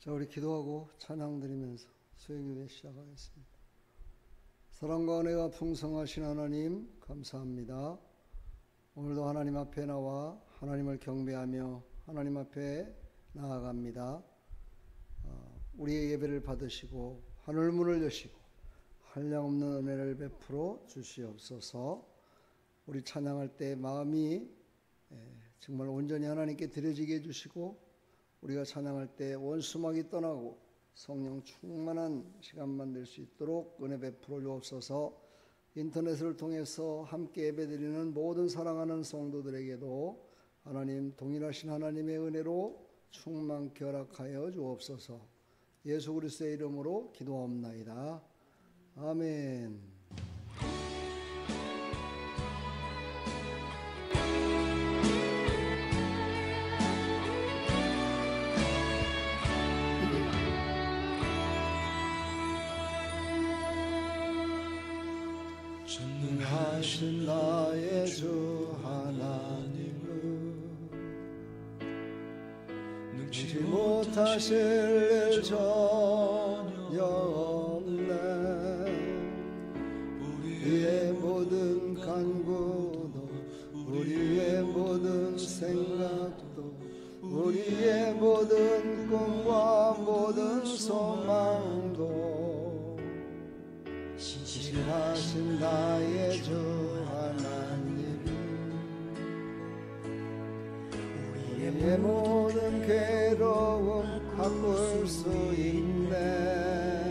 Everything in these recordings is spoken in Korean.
자, 우리 기도하고 찬양 드리면서 수요예배 시작하겠습니다. 사랑과 은혜가 풍성하신 하나님 감사합니다. 오늘도 하나님 앞에 나와 하나님을 경배하며 하나님 앞에 나아갑니다. 우리의 예배를 받으시고 하늘문을 여시고 한량없는 은혜를 베풀어 주시옵소서. 우리 찬양할 때 마음이 정말 온전히 하나님께 드려지게 해주시고 우리가 찬양할 때 원수막이 떠나고 성령 충만한 시간만 될 수 있도록 은혜 베풀어 주옵소서. 인터넷을 통해서 함께 예배드리는 모든 사랑하는 성도들에게도 하나님 동일하신 하나님의 은혜로 충만케 허락하여 주옵소서. 예수 그리스도의 이름으로 기도하옵나이다. 아멘. 전능하신 나의 주 하나님은 능치 못하실 일 전혀 없네. 우리의 모든 간구도 우리의 모든 생각도 우리의 모든 꿈과 모든 소망도 신실하신 나의 주 하나님, 우리의 모든 괴로움 바꿀 수 있네.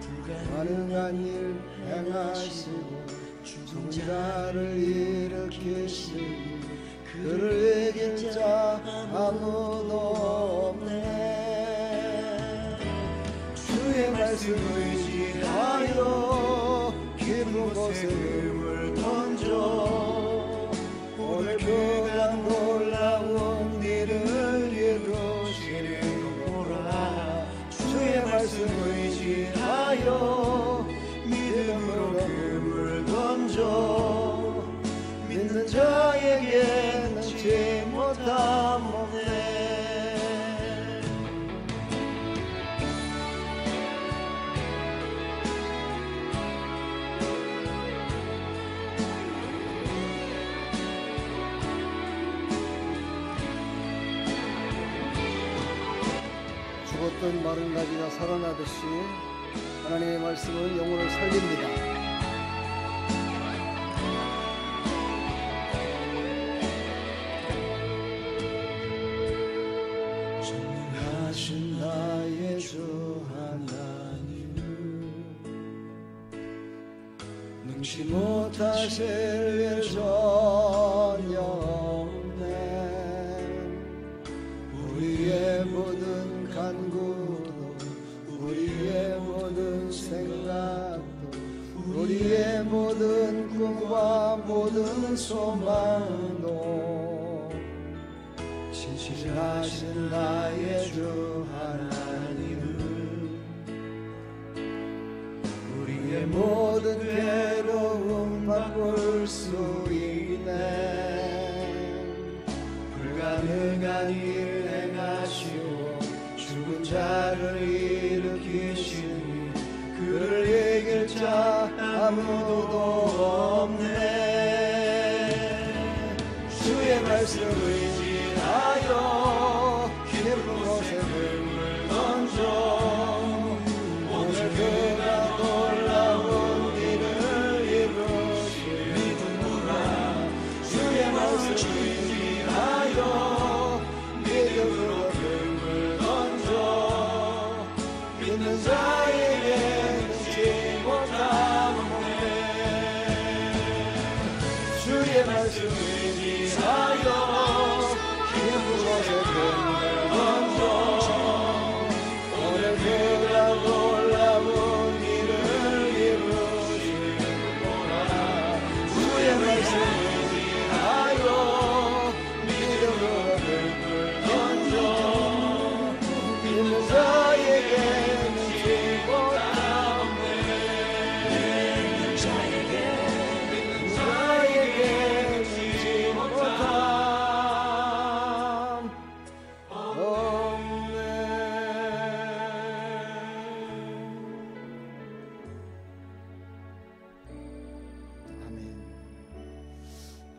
불가능한 일 행하시고 죽은 자를 일으키시니 그를 이길 자 아무도 없네. 주의 말씀을 하여 깊은 곳에 금을 던져 오늘 그가 놀라운 일을 이루시리로라. 주의 말씀을 의지하여 믿음으로 금을 던져 믿는 자에게 능치 못함 없네. 죽었던 마른 가지가 살아나듯이 하나님의 말씀은 영혼을 살립니다. 전능하신 나의 주 하나님은 능치 못하실 일 전혀 없네. 우리의 모든 간구도 우리의 모든 생각도 우리의 모든 꿈과 모든 소망도 신실하신 나의 주 하나님은 우리의 모든 괴로움 바꿀 수 있네. 불가능한 일 행하시오 죽은 자를 일으키시니 그를 이길 자 아무도 없네. 주의 말씀 의지하여 깊은 곳에 금을 던져 오늘 그가 놀라운 일을 이루시리로라. 주의 말씀 의지하여 믿음으로 금을 던져 믿는 자에게 능치 못함 없네. 주의 말씀 의지하여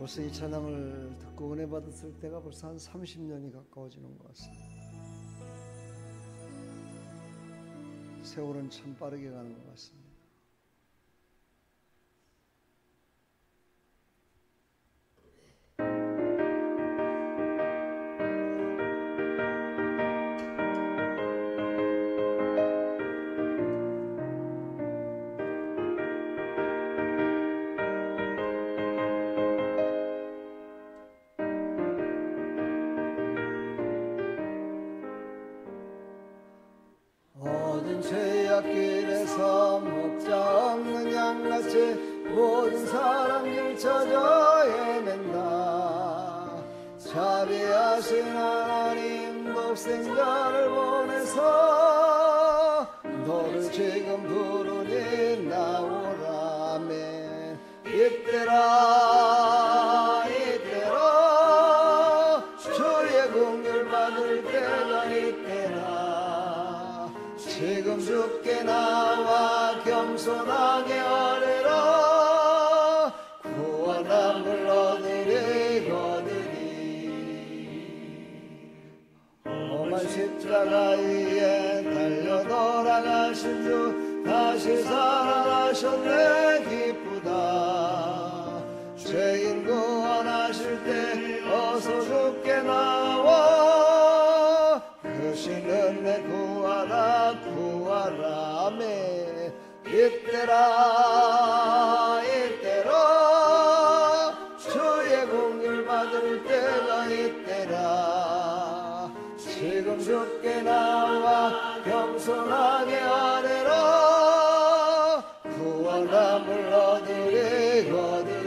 벌써 이 찬양을 듣고 은혜 받았을 때가 벌써 한 30년이 가까워지는 것 같습니다. 세월은 참 빠르게 가는 것 같습니다. 죄악길에서 목자 없는 양같이 모든 사람들 찾아 헤맨다. 자비하신 하나님 독생자를 보내서 너를 지금 부르니 나오라매. 이때라 이때라 주의 긍휼 받을 때가 이때라. 지금 주께 나와 겸손하게 아뢰라. 구원함을 얻으리거든이. 험한 십자가 위에 달려 돌아가신 주 다시 살아나셨네. 기쁘다. 죄인 구원하실 때 어서 주께 나와. 크신 은혜 구하라 구하라. 아멘. 이때라 이때라 주의 긍휼 받을 때가 이때라. 지금 주께 나와 겸손하게 아뢰라. 구원함을 얻으리거든이.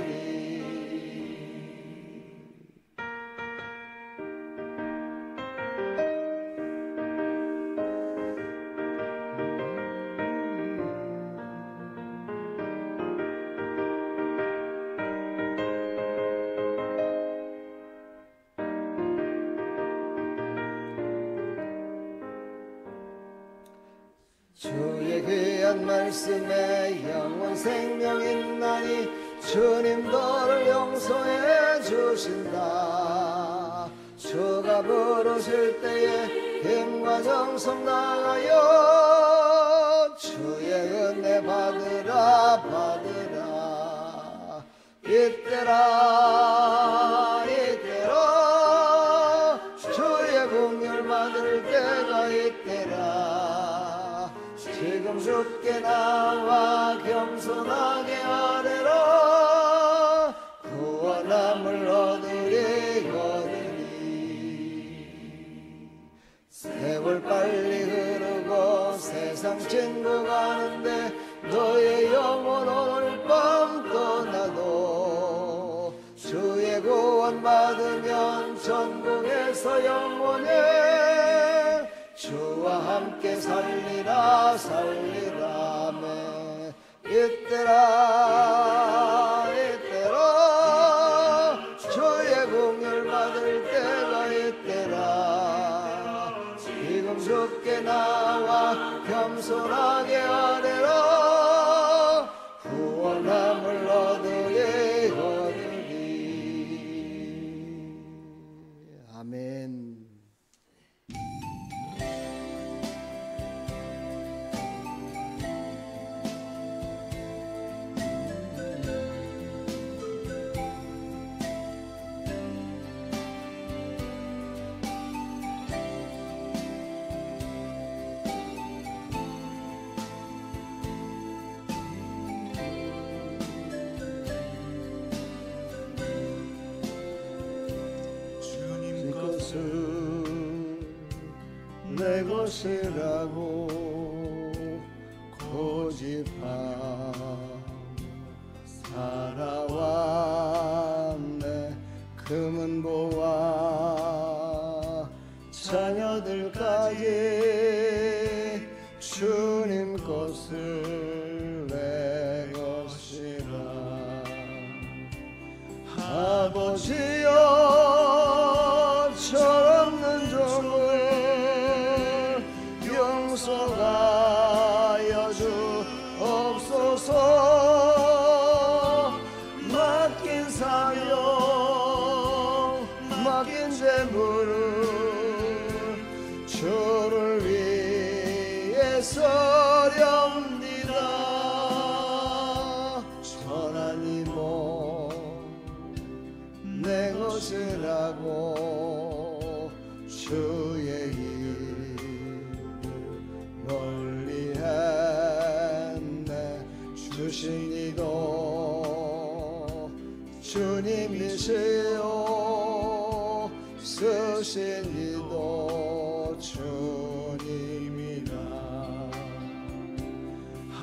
주의 귀한 말씀에 영원 생명 있나니 주님 너를 용서해 주신다. 주가 부르실 때에 힘과 정성 다하여 주의 은혜 받으라 받으라. 이때라 이때라 주의 긍휼 받을 때가 이때라. 지금 주께 나와 겸손하게 아뢰라. 구원함을 얻으리거든이. 세월 빨리 흐르고 세상 친구 가는데 너의 영혼 오늘 밤 떠나도 주의 구원 받으면 천국에서 영원해 주와 함께 살리라 살리라매. 이때라 이때라 주의 긍휼 받을 때가 이때라. 지금 주께 나와 겸손하게 아뢰라. 구원함을 얻으리거든이. 아멘. 내 것이라고 고집하며 살아왔네. 금은 보아 자녀들까지 주님 것을 내 것이라. 아버지여 철없는 종을 용서하여 주옵소서. 맡긴 사명 주를 위해 서렵니다. 천하니 내 것을 하고 주의 일을 멀리 했네. 주신 이도 주님이시요 쓰신 이도 주님이라.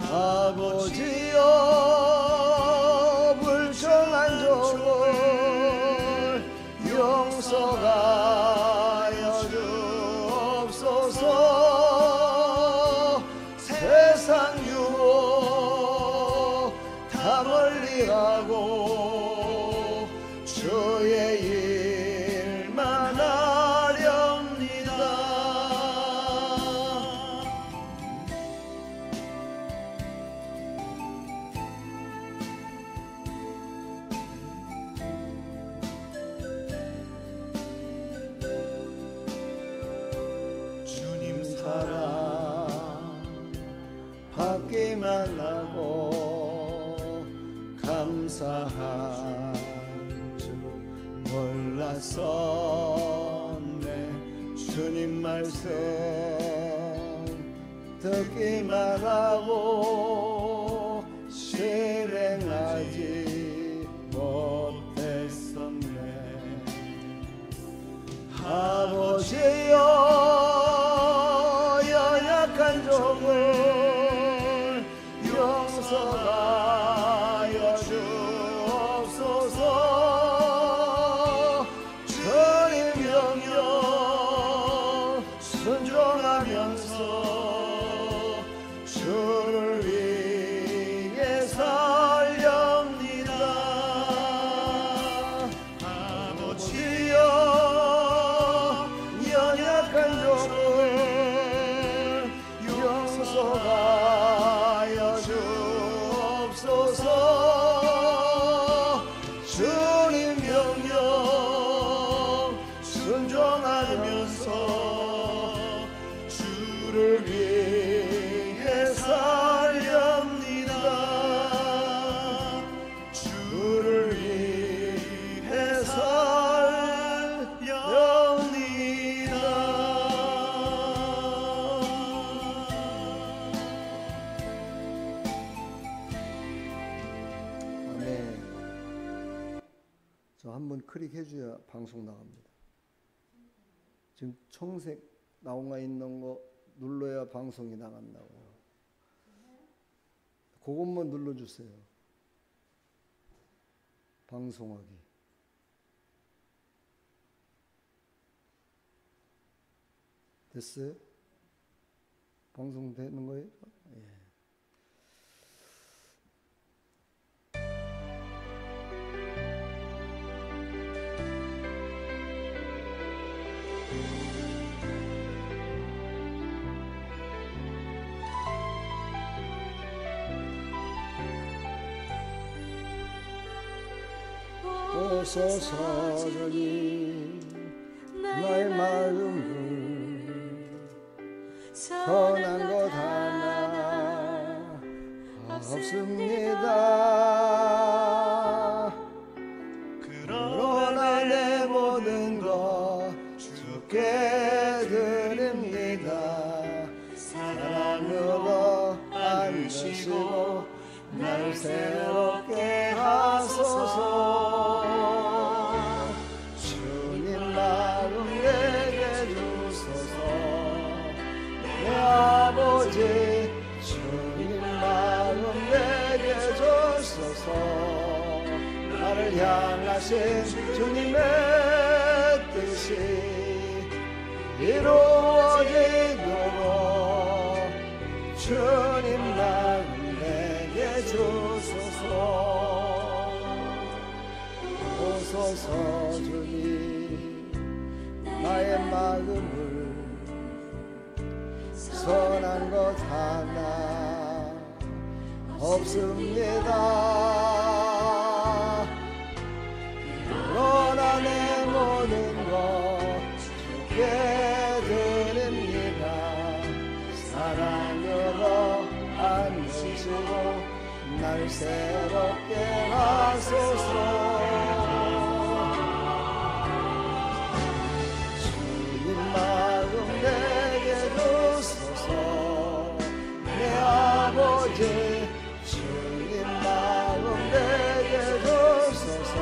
아버지여 불청한 종을 용서하여 주옵소서. 세상 유혹 다 멀리하고 주의 일만 하렵니다. 주님 사랑 받기만 하고 감사한 줄 몰랐었네. 주님 말씀 듣기만 하고 실행하지 못했었네. 아버지여 연약한 종을 용서하여 주옵소서. 주님 명령 순종하면서 주를 위해 살렵니다. 아버지여 연약한 종을 용서하여 주옵소서. 주님 명령 순종하면서 주를 위해 살렵니다. 주를 위해 살렵니다. 아멘. 저 한번 클릭해줘야 방송 나갑니다. 지금 청색 나와 있는 거 눌러야 방송이 나간다고요. 그것만 눌러주세요. 방송하기. 됐어요? 방송되는 거예요? 예. 오소서전이 나의 마음을 선한 것 하나 없습니다. 그러나 내 모든 것 주께 드립니다. 사랑으로 안으시고 날 새롭게 하소서. 아버지 주님 마음 내게 주소서. 나를 향하신 주님의 뜻이 이루어지도록 주님 마음 내게 주소서. 오소서 주님 나의 마음을 선한 것 하나 없습니다. 그러나 내 모든 것 주께 드립니다. 날 새롭게 하소서. 주님 마음 내게 주소서. 내 아버지 주님 마음 내게 주소서.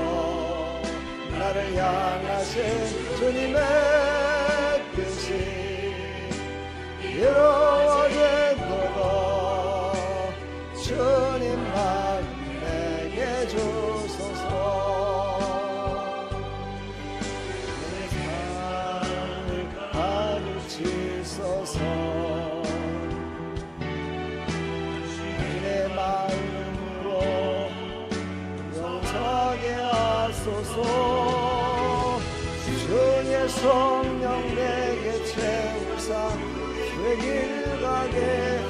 나를 향하신 주님의 뜻이 이루어지도록 주님 마음 내게 주소서. 내 삶을 가르치소서. 내 마음으로 용서하게 하소서. 주의 성령 내게 채우사 길 가게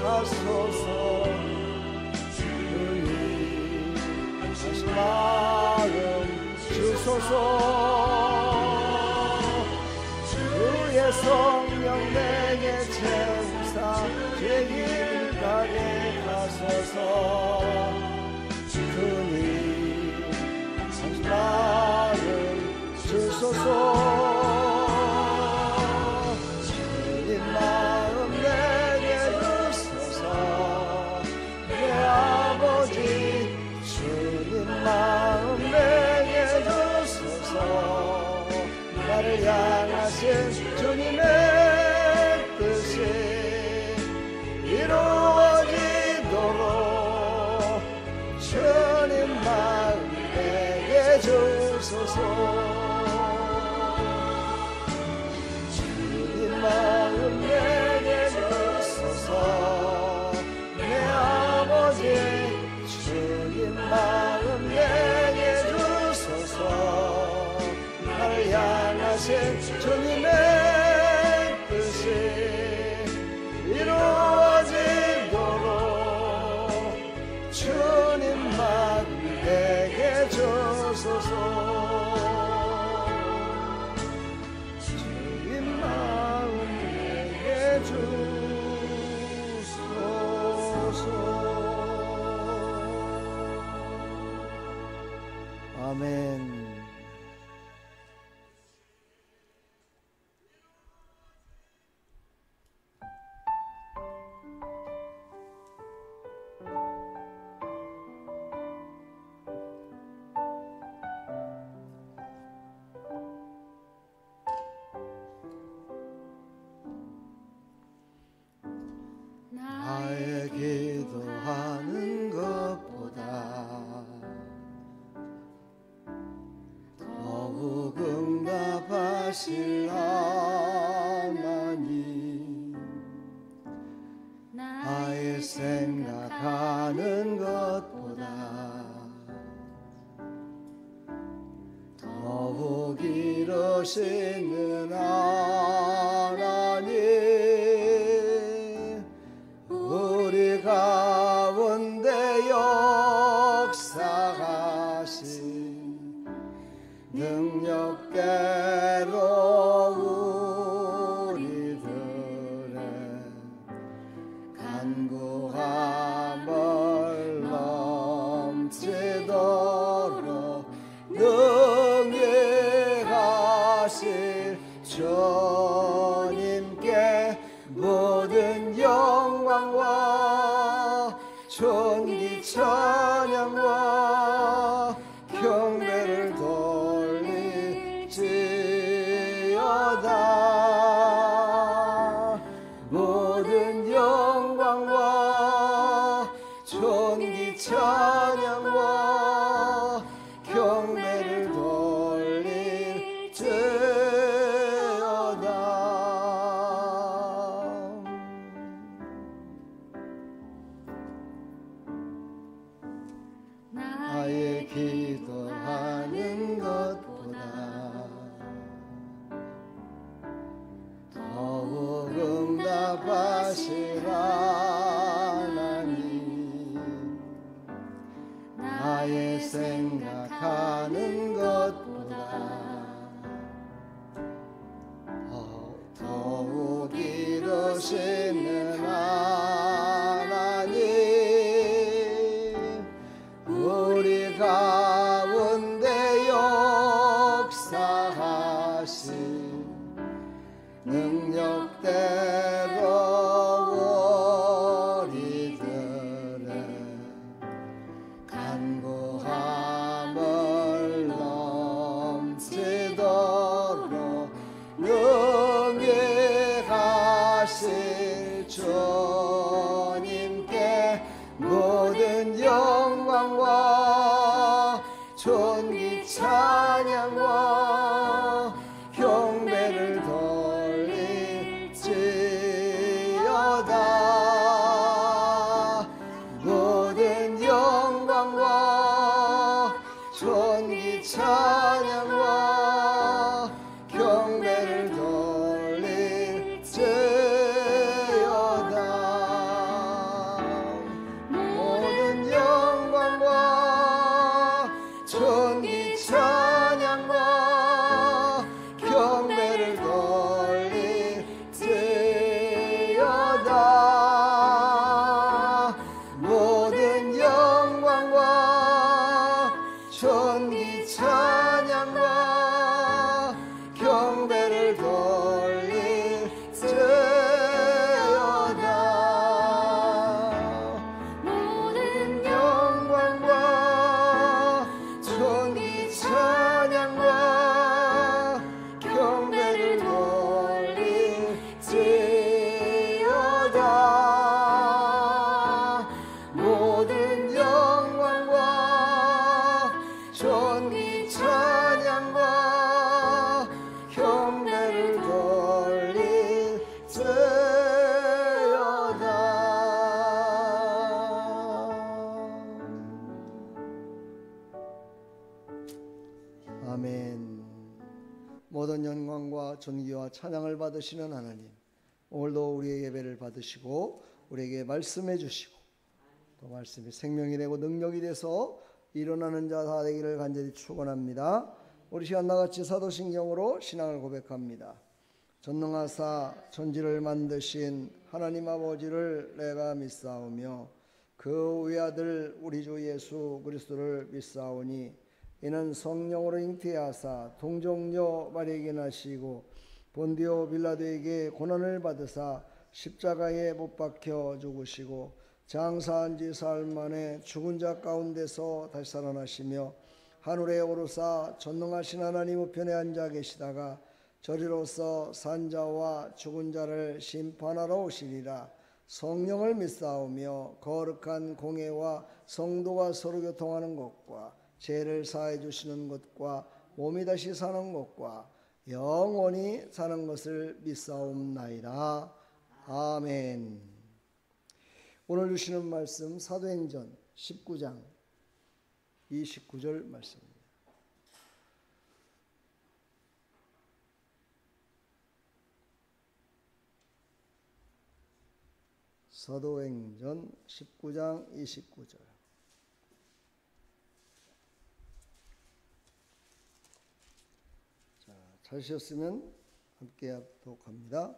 하소서. 다시 마음 주소서. 주의 성령 내게 채우사 제 길 가게 하소서. 주님 다시 마음 주소서. 주님 마음 내게 주소서. 내 아버지 주님 마음 내게 주소서. 나를 향하신 주님의 뜻이 이루어지도록 주님 마음 내게 주소서. 주님 마음 내게 주소서. 내 아버지 주님 마음 내게 주소서. 나를 향하신 주님의 뜻이 이루어지도록 주님 마음 내게 주소서. 주님 마음 내게 주소서. 아멘. 나의 기도하는 것보다 더욱 응답하실 하나님, 나의 생각하는 것보다 더욱 이루시는 하나님, 우리 가운데 역사하신 능력대로 우리들의 간구함을 넘치도록 능히 하실 주님께 모든 영광과 존귀 찬양과 경배를 돌릴지어다. 모든 영광과 존귀 찬양과 경배를 돌릴지어다. 나의 기도하는 것보다 더욱 응답하실 하나님, 나의 생각하는 것보다 더욱 이루시는 하나님, 임하실 주님께 모든 영광과 존귀 찬양과 경배를 돌릴지어다. 모든 영광과 존귀 찬양과 경배를 돌릴지어다. 모든 영광과 존귀 찬양과 경배를 돌릴지어다. 모든 영광과 존귀 찬양과 경배를 돌릴지어다. 모든 영광과 존귀 찬양과 경배를 돌릴지어다. 모든 영광과 존귀 찬양과 경배를 돌릴지어다. 아멘. 모든 영광과 존귀와 찬양을 받으시는 하나님, 오늘도 우리의 예배를 받으시고 우리에게 말씀해 주시고 또 말씀이 생명이 되고 능력이 돼서 일어나는 자 다 되기를 간절히 축원합니다. 우리 시간 나같이 사도신경으로 신앙을 고백합니다. 전능하사 천지를 만드신 하나님 아버지를 내가 믿사오며 그 외아들 우리 주 예수 그리스도를 믿사오니 이는 성령으로 잉태하사 동정녀 마리아에게 나시고 본디오 빌라도에게 고난을 받으사 십자가에 못 박혀 죽으시고 장사한 지 사흘 만에 죽은 자 가운데서 다시 살아나시며 하늘에 오르사 전능하신 하나님 우편에 앉아 계시다가 저리로서 산자와 죽은 자를 심판하러 오시리라. 성령을 믿사오며 거룩한 공회와 성도가 서로 교통하는 것과 죄를 사해 주시는 것과 몸이 다시 사는 것과 영원히 사는 것을 믿사옵나이다. 아멘. 오늘 주시는 말씀 사도행전 19장 29절 말씀입니다. 사도행전 19장 29절. 찾으셨으면 함께 합독합니다.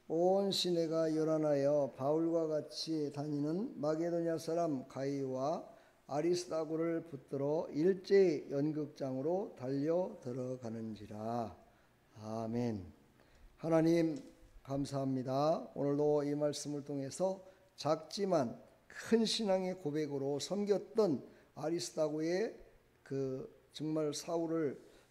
온 시내가 요란하여 바울과 같이 다니는 마게도냐 사람 가이와 아리스다고를 붙들어 일제히 연극장으로 달려 들어가는지라. 아멘. 하나님 감사합니다. 오늘도 이 말씀을 통해서 작지만 큰 신앙의 고백으로 섬겼던 아리스다고의 그 정말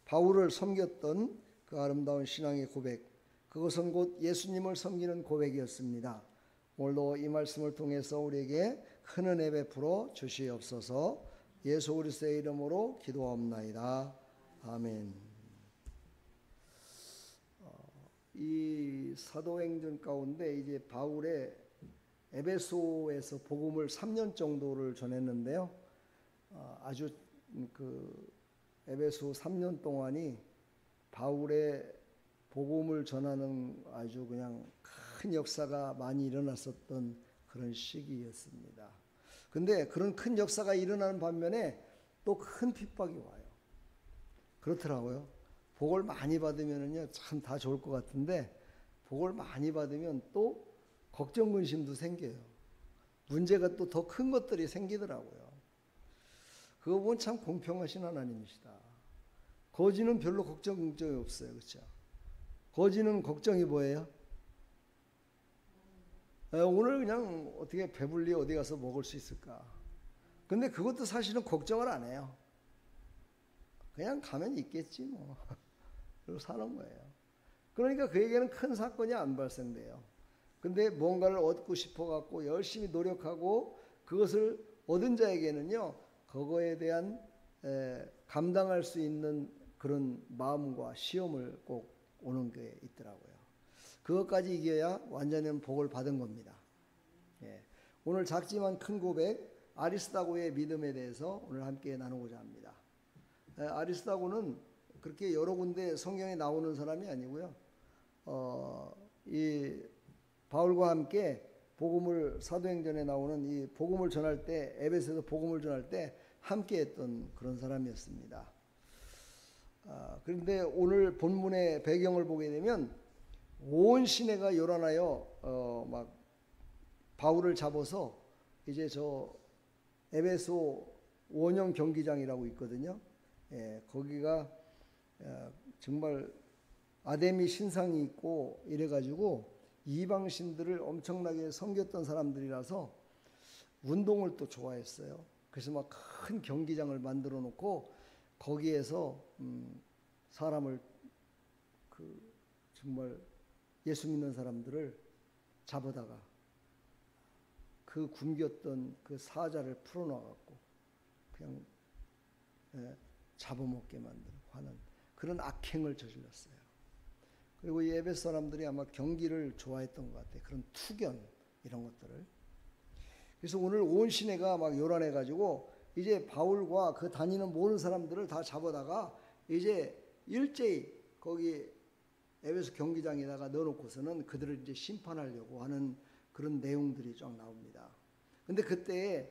바울을 섬겼던 그 아름다운 신앙의 고백, 그것은 곧 예수님을 섬기는 고백이었습니다. 오늘도 이 말씀을 통해서 우리에게 큰 은혜 베풀어 주시옵소서. 예수 그리스도의 이름으로 기도하옵나이다. 아멘. 이 사도행전 가운데 이제 바울의 에베소에서 복음을 3년 정도를 전했는데요. 아주 그 에베소 3년 동안이 바울의 복음을 전하는 아주 그냥 큰 역사가 많이 일어났었던 그런 시기였습니다. 근데 그런 큰 역사가 일어나는 반면에 또 큰 핍박이 와요. 그렇더라고요. 복을 많이 받으면은요, 참 다 좋을 것 같은데 복을 많이 받으면 또 걱정 근심도 생겨요. 문제가 또 더 큰 것들이 생기더라고요. 그거 보면 참 공평하신 하나님이시다. 거지는 별로 걱정이 없어요. 그렇죠? 거지는 걱정이 뭐예요? 오늘 그냥 어떻게 배불리 어디 가서 먹을 수 있을까? 근데 그것도 사실은 걱정을 안 해요. 그냥 가면 있겠지 뭐. 그리고 사는 거예요. 그러니까 그에게는 큰 사건이 안 발생돼요. 근데 뭔가를 얻고 싶어 갖고 열심히 노력하고 그것을 얻은 자에게는요, 그거에 대한 감당할 수 있는 그런 마음과 시험을 꼭 오는 게 있더라고요. 그것까지 이겨야 완전한 복을 받은 겁니다. 예. 오늘 작지만 큰 고백, 아리스다고의 믿음에 대해서 오늘 함께 나누고자 합니다. 아리스다고는 그렇게 여러 군데 성경에 나오는 사람이 아니고요. 이 바울과 함께 복음을, 사도행전에 나오는 이 복음을 전할 때, 에베소에서 복음을 전할 때 함께 했던 그런 사람이었습니다. 그런데 오늘 본문의 배경을 보게 되면 온 시내가 요란하여 막 바울을 잡아서 이제 저 에베소 원형 경기장이라고 있거든요. 예, 거기가 정말 아데미 신상이 있고 이래가지고 이방신들을 엄청나게 섬겼던 사람들이라서 운동을 또 좋아했어요. 그래서 막 큰 경기장을 만들어 놓고 거기에서 사람을 정말 예수 믿는 사람들을 잡아다가 그 굶겼던 그 사자를 풀어놔갖고 그냥 잡아먹게 만드는 하는 그런 악행을 저질렀어요. 그리고 이 에베소 사람들이 아마 경기를 좋아했던 것 같아요. 그런 투견 이런 것들을. 그래서 오늘 온 시내가 막 요란해가지고 이제 바울과 그 다니는 모든 사람들을 다 잡아다가 이제 일제히 거기 에베소 경기장에다가 넣어놓고서는 그들을 이제 심판하려고 하는 그런 내용들이 쫙 나옵니다. 근데 그때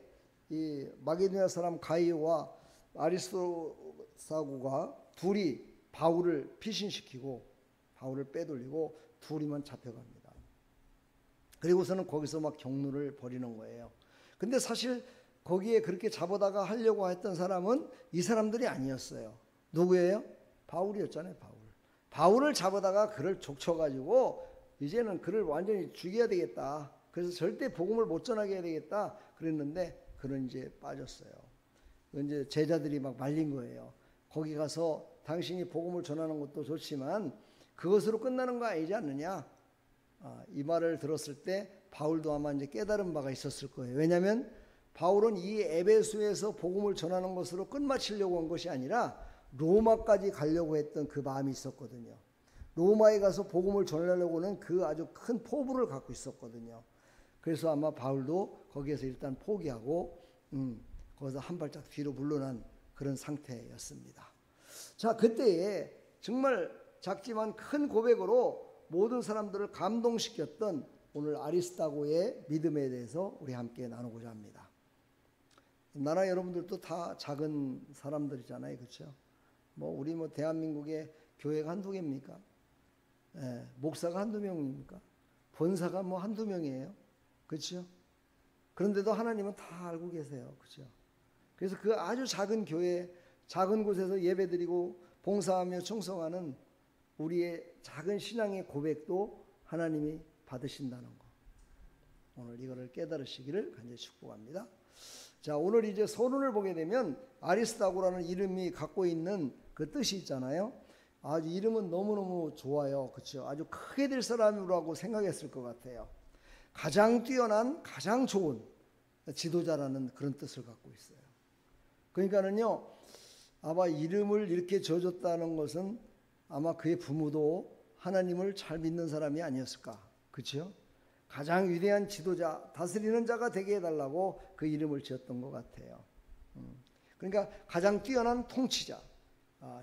이 마게도냐 사람 가이오와 아리스토사고가 둘이 바울을 피신시키고 바울을 빼돌리고 둘이만 잡혀갑니다. 그리고서는 거기서 막 경로를 벌이는 거예요. 근데 사실 거기에 그렇게 잡아다가 하려고 했던 사람은 이 사람들이 아니었어요. 누구예요? 바울이었잖아요. 바울을 잡아다가 그를 족쳐가지고 이제는 그를 완전히 죽여야 되겠다. 그래서 절대 복음을 못 전하게 해야 되겠다. 그랬는데 그는 이제 빠졌어요. 이제 제자들이 막 말린 거예요. 거기 가서 당신이 복음을 전하는 것도 좋지만 그것으로 끝나는 거 아니지 않느냐? 이 말을 들었을 때 바울도 아마 이제 깨달은 바가 있었을 거예요. 왜냐하면 바울은 이 에베소에서 복음을 전하는 것으로 끝마치려고 한 것이 아니라 로마까지 가려고 했던 그 마음이 있었거든요. 로마에 가서 복음을 전하려고는 그 아주 큰 포부를 갖고 있었거든요. 그래서 아마 바울도 거기에서 일단 포기하고 거기서 한 발짝 뒤로 물러난 그런 상태였습니다. 자, 그때에 정말 작지만 큰 고백으로 모든 사람들을 감동시켰던 오늘 아리스다고의 믿음에 대해서 우리 함께 나누고자 합니다. 나라 여러분들도 다 작은 사람들이잖아요. 그렇죠? 우리 대한민국의 교회가 한두 개입니까? 목사가 한두 명입니까? 본사가 한두 명이에요. 그렇죠? 그런데도 하나님은 다 알고 계세요. 그렇죠? 그래서 그 아주 작은 교회, 작은 곳에서 예배드리고 봉사하며 충성하는 우리의 작은 신앙의 고백도 하나님이 받으신다는 거. 오늘 이거를 깨달으시기를 간절히 축복합니다. 자, 오늘 이제 서론을 보게 되면 아리스다고라는 이름이 갖고 있는 그 뜻이 있잖아요. 아주 이름은 너무너무 좋아요. 그렇죠? 아주 크게 될 사람이라고 생각했을 것 같아요. 가장 뛰어난, 가장 좋은 지도자라는 그런 뜻을 갖고 있어요. 그러니까는요, 아마 이름을 이렇게 지어줬다는 것은 아마 그의 부모도 하나님을 잘 믿는 사람이 아니었을까. 그렇죠? 가장 위대한 지도자, 다스리는 자가 되게 해달라고 그 이름을 지었던 것 같아요. 그러니까 가장 뛰어난 통치자,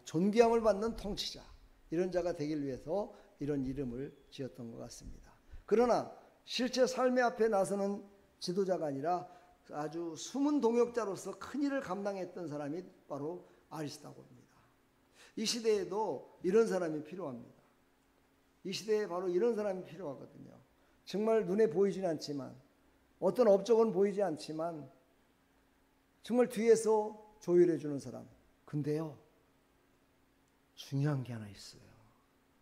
존귀함을 받는 통치자, 이런 자가 되길 위해서 이런 이름을 지었던 것 같습니다. 그러나 실제 삶의 앞에 나서는 지도자가 아니라 아주 숨은 동역자로서 큰 일을 감당했던 사람이 바로 아리스다고입니다. 이 시대에도 이런 사람이 필요합니다. 이 시대에 바로 이런 사람이 필요하거든요. 정말 눈에 보이진 않지만, 어떤 업적은 보이지 않지만 정말 뒤에서 조율해 주는 사람. 근데요, 중요한 게 하나 있어요.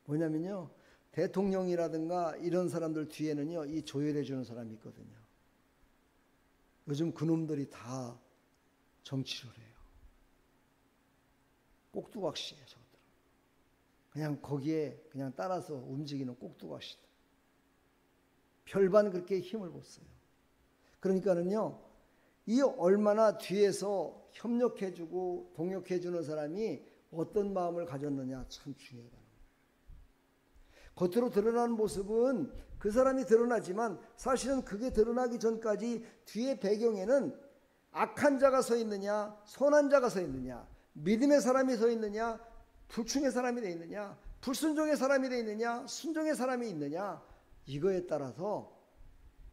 뭐냐면요, 대통령이라든가 이런 사람들 뒤에는요, 이 조율해 주는 사람이 있거든요. 요즘 그놈들이 다 정치를 해요. 꼭두각시예요, 저것들은. 그냥 거기에 그냥 따라서 움직이는 꼭두각시들. 별반 그렇게 힘을 못 써요. 그러니까는요, 이 얼마나 뒤에서 협력해주고 동역해주는 사람이 어떤 마음을 가졌느냐 참 중요하다. 겉으로 드러나는 모습은 그 사람이 드러나지만 사실은 그게 드러나기 전까지 뒤에 배경에는 악한 자가 서 있느냐, 선한 자가 서 있느냐, 믿음의 사람이 서 있느냐, 불충의 사람이 돼 있느냐, 불순종의 사람이 돼 있느냐, 순종의 사람이 있느냐, 이거에 따라서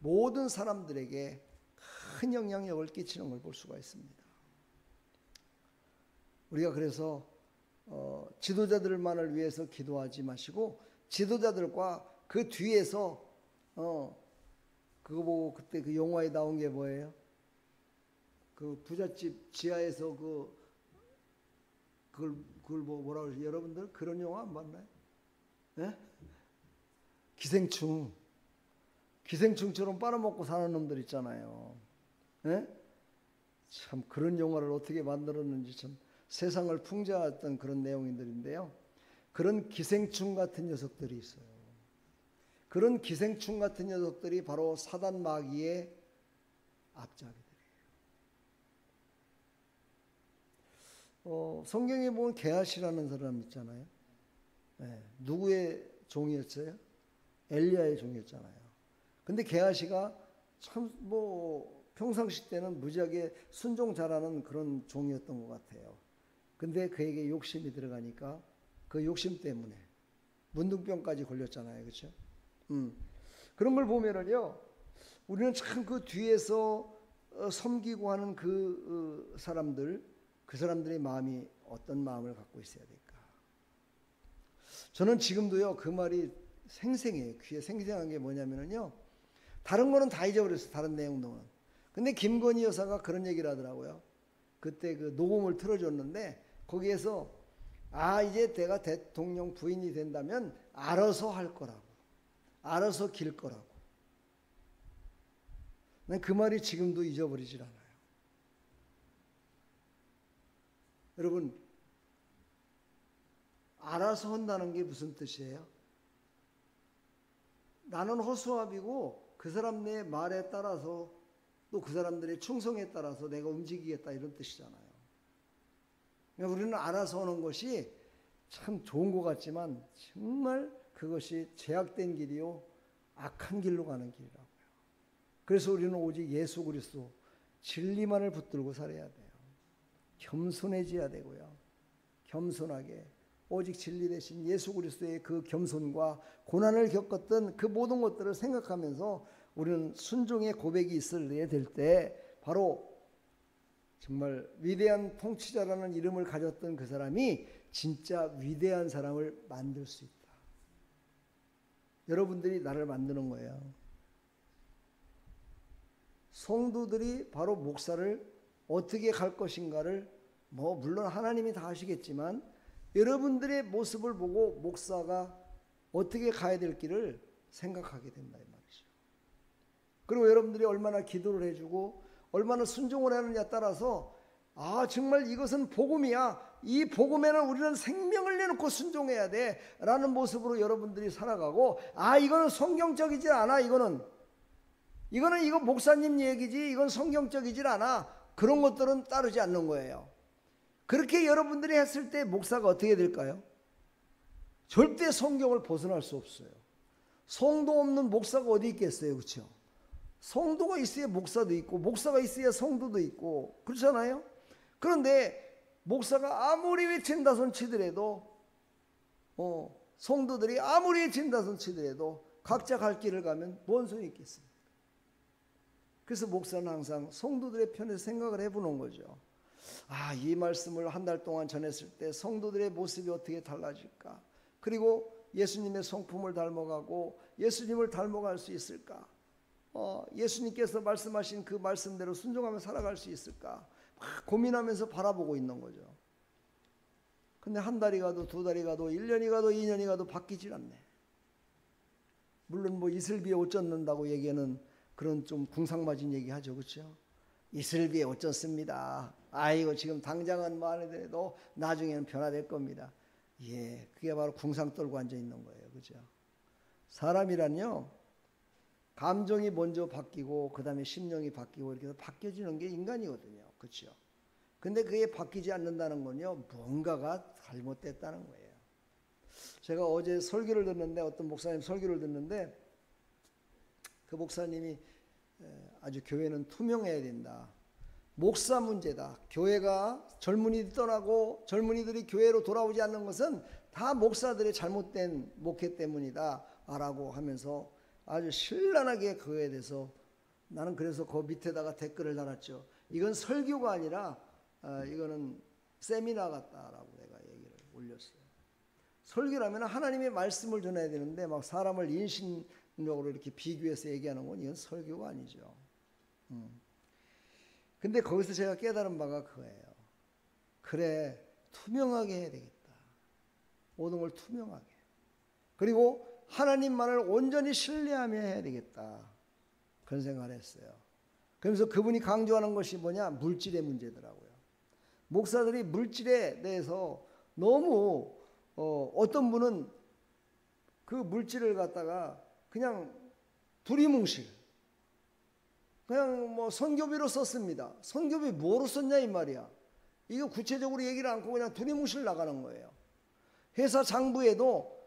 모든 사람들에게 큰 영향력을 끼치는 걸 볼 수가 있습니다. 우리가 그래서 지도자들만을 위해서 기도하지 마시고 지도자들과 그 뒤에서 그거 보고 그때 그 영화에 나온 게 뭐예요? 그 부잣집 지하에서 그걸 뭐라고 그러지? 여러분들 그런 영화 안 봤나요? 예? 기생충처럼 빨아먹고 사는 놈들 있잖아요. 예? 참 그런 영화를 어떻게 만들었는지 참 세상을 풍자했던 그런 내용들인데요. 그런 기생충 같은 녀석들이 있어요. 그런 기생충 같은 녀석들이 바로 사단 마귀의 앞잡이들이에요. 성경에 보면 게하시라는 사람 있잖아요. 네, 누구의 종이었어요? 엘리야의 종이었잖아요. 근데 게하시가 참 평상시 때는 무지하게 순종 잘하는 그런 종이었던 것 같아요. 근데 그에게 욕심이 들어가니까 그 욕심 때문에 문둥병까지 걸렸잖아요. 그렇죠? 그런 걸 보면은요, 우리는 참 그 뒤에서 섬기고 하는 그 사람들, 그 사람들의 마음이 어떤 마음을 갖고 있어야 될까? 저는 지금도요, 그 말이 생생해요. 귀에 생생한 게 뭐냐면요, 다른 거는 다 잊어버렸어요. 다른 내용들은. 근데 김건희 여사가 그런 얘기를 하더라고요. 그때 그 녹음을 틀어줬는데 거기에서 이제 내가 대통령 부인이 된다면 알아서 할 거라고. 알아서 길 거라고. 난 그 말이 지금도 잊어버리질 않아요. 여러분, 알아서 한다는 게 무슨 뜻이에요? 나는 허수아비고 그 사람의 말에 따라서 또 그 사람들의 충성에 따라서 내가 움직이겠다 이런 뜻이잖아요. 그러니까 우리는 알아서 하는 것이 참 좋은 것 같지만 정말 그것이 제약된 길이요 악한 길로 가는 길이라고요. 그래서 우리는 오직 예수 그리스도 진리만을 붙들고 살아야 돼요. 겸손해져야 되고요. 겸손하게 오직 진리 대신 예수 그리스도의 그 겸손과 고난을 겪었던 그 모든 것들을 생각하면서 우리는 순종의 고백이 있어야 될 때 바로 정말 위대한 통치자라는 이름을 가졌던 그 사람이 진짜 위대한 사람을 만들 수 있다. 여러분들이 나를 만드는 거예요. 성도들이 바로 목사를 어떻게 갈 것인가를 물론 하나님이 다 하시겠지만 여러분들의 모습을 보고 목사가 어떻게 가야 될 길을 생각하게 된다 이 말이죠. 그리고 여러분들이 얼마나 기도를 해주고 얼마나 순종을 하느냐에 따라서 정말 이것은 복음이야. 이 복음에는 우리는 생명을 내놓고 순종해야 돼 라는 모습으로 여러분들이 살아가고 이거는 성경적이지 않아. 이거 목사님 얘기지 이건 성경적이지 않아. 그런 것들은 따르지 않는 거예요. 그렇게 여러분들이 했을 때 목사가 어떻게 될까요? 절대 성경을 벗어날 수 없어요. 성도 없는 목사가 어디 있겠어요. 그렇죠? 성도가 있어야 목사도 있고 목사가 있어야 성도도 있고 그렇잖아요. 그런데 목사가 아무리 외친다 손 치더라도 성도들이 아무리 외친다 손 치더라도 각자 갈 길을 가면 뭔 소용이 있겠습니까? 그래서 목사는 항상 성도들의 편에서 생각을 해보는 거죠. 이 말씀을 한 달 동안 전했을 때 성도들의 모습이 어떻게 달라질까? 그리고 예수님의 성품을 닮아가고 예수님을 닮아갈 수 있을까? 예수님께서 말씀하신 그 말씀대로 순종하며 살아갈 수 있을까? 막 고민하면서 바라보고 있는 거죠. 근데 한 달이 가도 두 달이 가도 1년이 가도 2년이 가도 바뀌질 않네. 물론 이슬비에 옷 젖는다고 얘기하는 그런 좀 궁상맞은 얘기 하죠. 그렇죠? 이슬비에 옷 젖습니다. 아이고 지금 당장은 안 해도 나중에는 변화될 겁니다. 그게 바로 궁상 떨고 앉아 있는 거예요. 그죠? 사람이란요 감정이 먼저 바뀌고 그 다음에 심령이 바뀌고 이렇게 해서 바뀌어지는 게 인간이거든요. 그렇죠? 근데 그게 바뀌지 않는다는 건요, 뭔가가 잘못됐다는 거예요. 제가 어제 설교를 듣는데, 어떤 목사님 설교를 듣는데, 그 목사님이 아주 교회는 투명해야 된다. 목사 문제다. 교회가 젊은이들이 떠나고 젊은이들이 교회로 돌아오지 않는 것은 다 목사들의 잘못된 목회 때문이다 라고 하면서 아주 신랄하게 그거에 대해서, 나는 그래서 그 밑에다가 댓글을 달았죠. 이건 설교가 아니라 이거는 세미나 같다라고 내가 얘기를 올렸어요. 설교라면 하나님의 말씀을 전해야 되는데 막 사람을 인신적으로 이렇게 비교해서 얘기하는 건 이건 설교가 아니죠. 근데 거기서 제가 깨달은 바가 그거예요. 그래, 투명하게 해야 되겠다. 모든 걸 투명하게. 그리고 하나님만을 온전히 신뢰하며 해야 되겠다. 그런 생각을 했어요. 그러면서 그분이 강조하는 것이 뭐냐? 물질의 문제더라고요. 목사들이 물질에 대해서 너무 어떤 분은 그 물질을 갖다가 그냥 두리뭉실, 그냥 뭐 선교비로 썼습니다. 선교비 뭐로 썼냐 이 말이야. 이거 구체적으로 얘기를 않고 그냥 두리뭉실 나가는 거예요. 회사 장부에도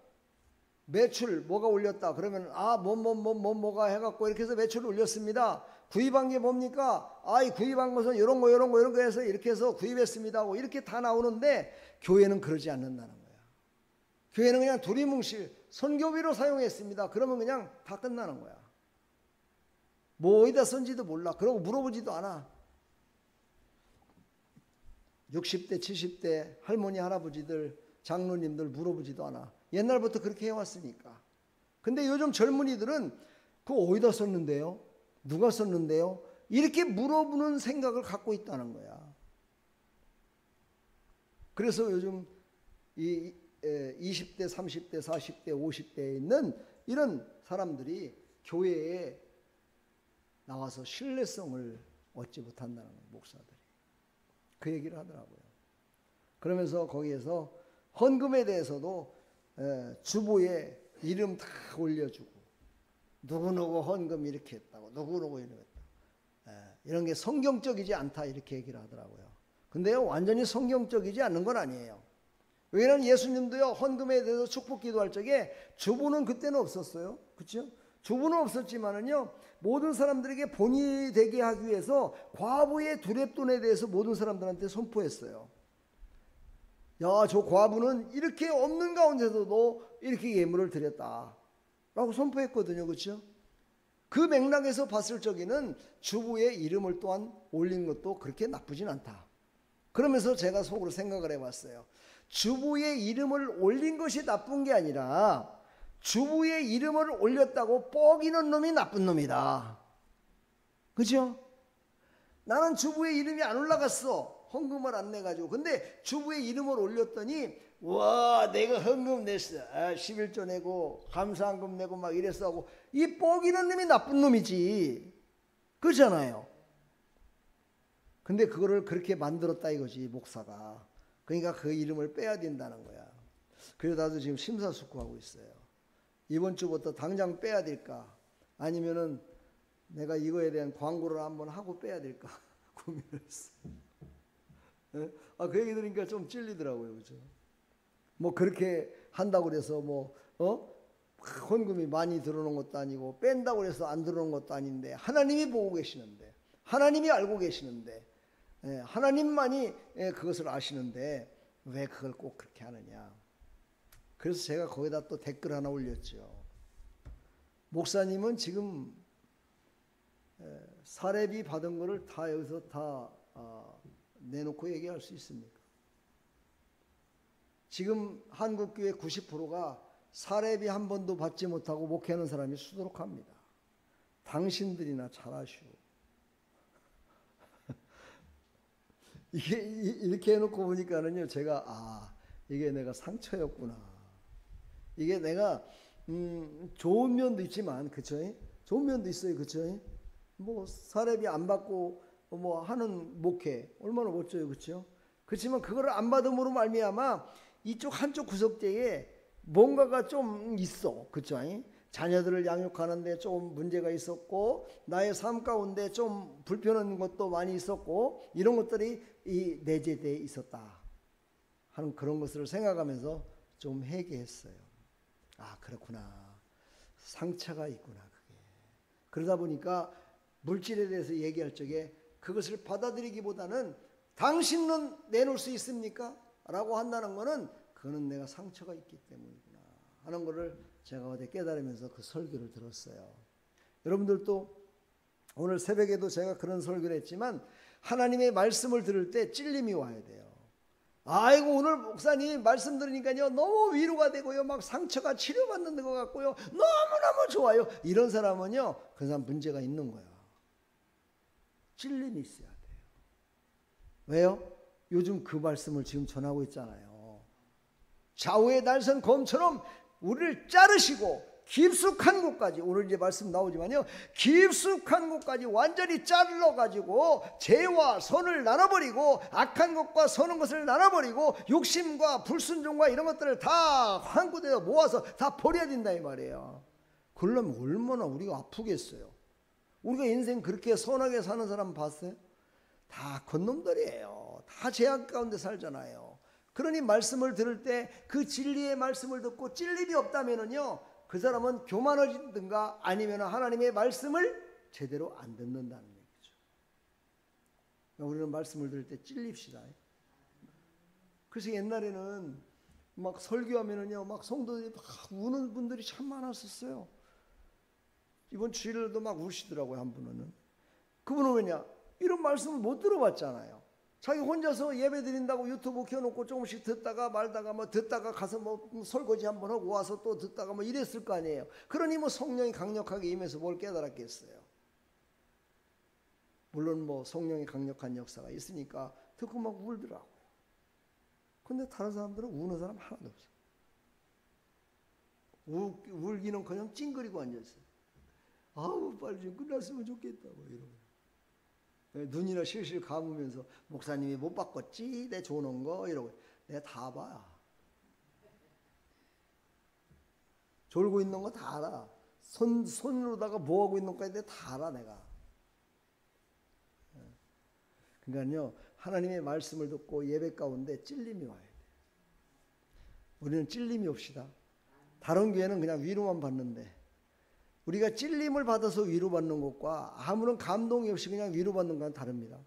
매출 뭐가 올렸다 그러면 뭐가 해갖고 이렇게 해서 매출을 올렸습니다. 구입한 게 뭡니까? 이 구입한 것은 이런 거 해서 이렇게 해서 구입했습니다 하고 이렇게 다 나오는데, 교회는 그러지 않는다는 거야. 교회는 그냥 두리뭉실 선교비로 사용했습니다. 그러면 그냥 다 끝나는 거야. 뭐 어디다 쓴지도 몰라. 그러고 물어보지도 않아. 60대 70대 할머니 할아버지들 장로님들 물어보지도 않아. 옛날부터 그렇게 해왔으니까. 근데 요즘 젊은이들은 그거 어디다 썼는데요? 누가 썼는데요? 이렇게 물어보는 생각을 갖고 있다는 거야. 그래서 요즘 이 20대 30대 40대 50대에 있는 이런 사람들이 교회에 나와서 신뢰성을 얻지 못한다는 거예요. 목사들이 그 얘기를 하더라고요. 그러면서 거기에서 헌금에 대해서도 주보에 이름 다 올려주고, 누구누구 헌금 이렇게 했다고, 누구누구 이렇게 했다고, 이런 게 성경적이지 않다 이렇게 얘기를 하더라고요. 근데요, 완전히 성경적이지 않는 건 아니에요. 왜냐하면 예수님도요, 헌금에 대해서 축복 기도할 적에 주보는 그때는 없었어요. 그렇죠? 주보는 없었지만은요, 모든 사람들에게 본이 되게 하기 위해서 과부의 두렙돈에 대해서 모든 사람들한테 선포했어요. 야, 저 과부는 이렇게 없는 가운데서도 이렇게 예물을 드렸다 라고 선포했거든요. 그렇죠? 그 맥락에서 봤을 적에는 주부의 이름을 또한 올린 것도 그렇게 나쁘진 않다. 그러면서 제가 속으로 생각을 해봤어요. 주부의 이름을 올린 것이 나쁜 게 아니라 주부의 이름을 올렸다고 뻐기는 놈이 나쁜 놈이다. 그죠? 나는 주부의 이름이 안 올라갔어. 헌금을 안 내가지고. 근데 주부의 이름을 올렸더니, 와, 내가 헌금 냈어. 11조 내고 감사한금 내고 막 이랬어 하고, 이 뻐기는 놈이 나쁜 놈이지. 그렇잖아요. 근데 그거를 그렇게 만들었다 이거지, 목사가. 그러니까 그 이름을 빼야 된다는 거야. 그래서 나도 지금 심사숙고하고 있어요. 이번 주부터 당장 빼야 될까? 아니면은 내가 이거에 대한 광고를 한번 하고 빼야 될까? 고민을 했어. 그 얘기 들으니까 좀 찔리더라고요. 그죠? 뭐 그렇게 한다고 그래서 헌금이 많이 들어오는 것도 아니고 뺀다고 그래서 안 들어오는 것도 아닌데, 하나님이 보고 계시는데, 하나님이 알고 계시는데, 하나님만이 그것을 아시는데 왜 그걸 꼭 그렇게 하느냐. 그래서 제가 거기다 또 댓글 하나 올렸죠. 목사님은 지금 사례비 받은 거를 다 여기서 다 내놓고 얘기할 수 있습니까? 지금 한국교회 90%가 사례비 한 번도 받지 못하고 목회하는 사람이 수두룩합니다. 당신들이나 잘 아시오. 이게 이렇게 해놓고 보니까는요, 제가 이게 내가 상처였구나. 이게 내가 좋은 면도 있지만, 그쵸? 좋은 면도 있어요, 그쵸? 뭐 사례비 안 받고 뭐 하는 목회 얼마나 멋져요, 그쵸? 그렇지만 그거를 안 받음으로 말미암아 이쪽 한쪽 구석대에 뭔가가 좀 있어, 그쵸? 자녀들을 양육하는데 좀 문제가 있었고 나의 삶 가운데 좀 불편한 것도 많이 있었고 이런 것들이 이 내재되어 있었다 하는 그런 것을 생각하면서 좀 회개했어요. 아, 그렇구나. 상처가 있구나. 그게. 그러다 보니까 물질에 대해서 얘기할 적에 그것을 받아들이기보다는 당신은 내놓을 수 있습니까? 라고 한다는 것은 그거는 내가 상처가 있기 때문이구나 하는 것을 제가 어제 깨달으면서 그 설교를 들었어요. 여러분들도 오늘 새벽에도 제가 그런 설교를 했지만 하나님의 말씀을 들을 때 찔림이 와야 돼요. 아이고 오늘 목사님 말씀 들으니까요 너무 위로가 되고요 막 상처가 치료받는 것 같고요 너무너무 좋아요. 이런 사람은요 그 사람 문제가 있는 거야. 찔림이 있어야 돼요. 왜요? 요즘 그 말씀을 지금 전하고 있잖아요. 좌우의 날선 검처럼 우리를 자르시고 깊숙한 곳까지, 오늘 이제 말씀 나오지만요 깊숙한 곳까지 완전히 잘라가지고 죄와 선을 나눠버리고 악한 것과 선한 것을 나눠버리고 욕심과 불순종과 이런 것들을 다 한 곳에 모아서 다 버려야 된다 이 말이에요. 그러려면 얼마나 우리가 아프겠어요. 우리가 인생 그렇게 선하게 사는 사람 봤어요? 다 건놈들이에요. 다 죄악 가운데 살잖아요. 그러니 말씀을 들을 때 그 진리의 말씀을 듣고 찔림이 없다면은요 그 사람은 교만해지든가 아니면 하나님의 말씀을 제대로 안 듣는다는 얘기죠. 우리는 말씀을 들을 때 찔립시다. 그래서 옛날에는 막 설교하면은요 막 성도들이 막 우는 분들이 참 많았었어요. 이번 주일에도 막 우시더라고요. 한 분은. 그분은 왜냐? 이런 말씀을 못 들어봤잖아요. 자기 혼자서 예배 드린다고 유튜브 켜놓고 조금씩 듣다가 말다가 뭐 듣다가 가서 뭐 설거지 한번 하고 와서 또 듣다가 뭐 이랬을 거 아니에요. 그러니 뭐 성령이 강력하게 임해서 뭘 깨달았겠어요. 물론 뭐 성령이 강력한 역사가 있으니까 듣고 막 울더라고요. 근데 다른 사람들은 우는 사람 하나도 없어요. 울기는커녕 찡그리고 앉아있어요. 아우 빨리 좀 끝났으면 좋겠다 뭐 이러고. 눈이나 실실 감으면서 목사님이 못 바꿨지 내 줘놓은 거 이러고. 내가 다 봐. 졸고 있는 거 다 알아. 손으로다가 뭐하고 있는 거까지 내가 다 알아 내가. 그러니까요 하나님의 말씀을 듣고 예배 가운데 찔림이 와야 돼. 우리는 찔림이 없시다. 다른 교회는 그냥 위로만 받는데 우리가 찔림을 받아서 위로받는 것과 아무런 감동이 없이 그냥 위로받는 건 다릅니다.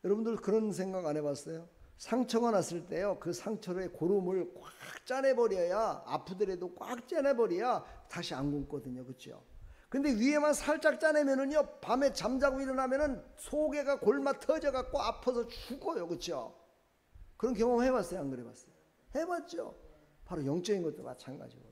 여러분들 그런 생각 안 해봤어요? 상처가 났을 때요 그 상처의 고름을 꽉 짜내버려야 아프더라도 꽉 짜내버려야 다시 안 굶거든요. 그렇죠? 근데 위에만 살짝 짜내면은요 밤에 잠자고 일어나면은 속에가 골마 터져갖고 아파서 죽어요. 그렇죠? 그런 경험 해봤어요? 안 그래봤어요? 해봤죠? 바로 영적인 것도 마찬가지고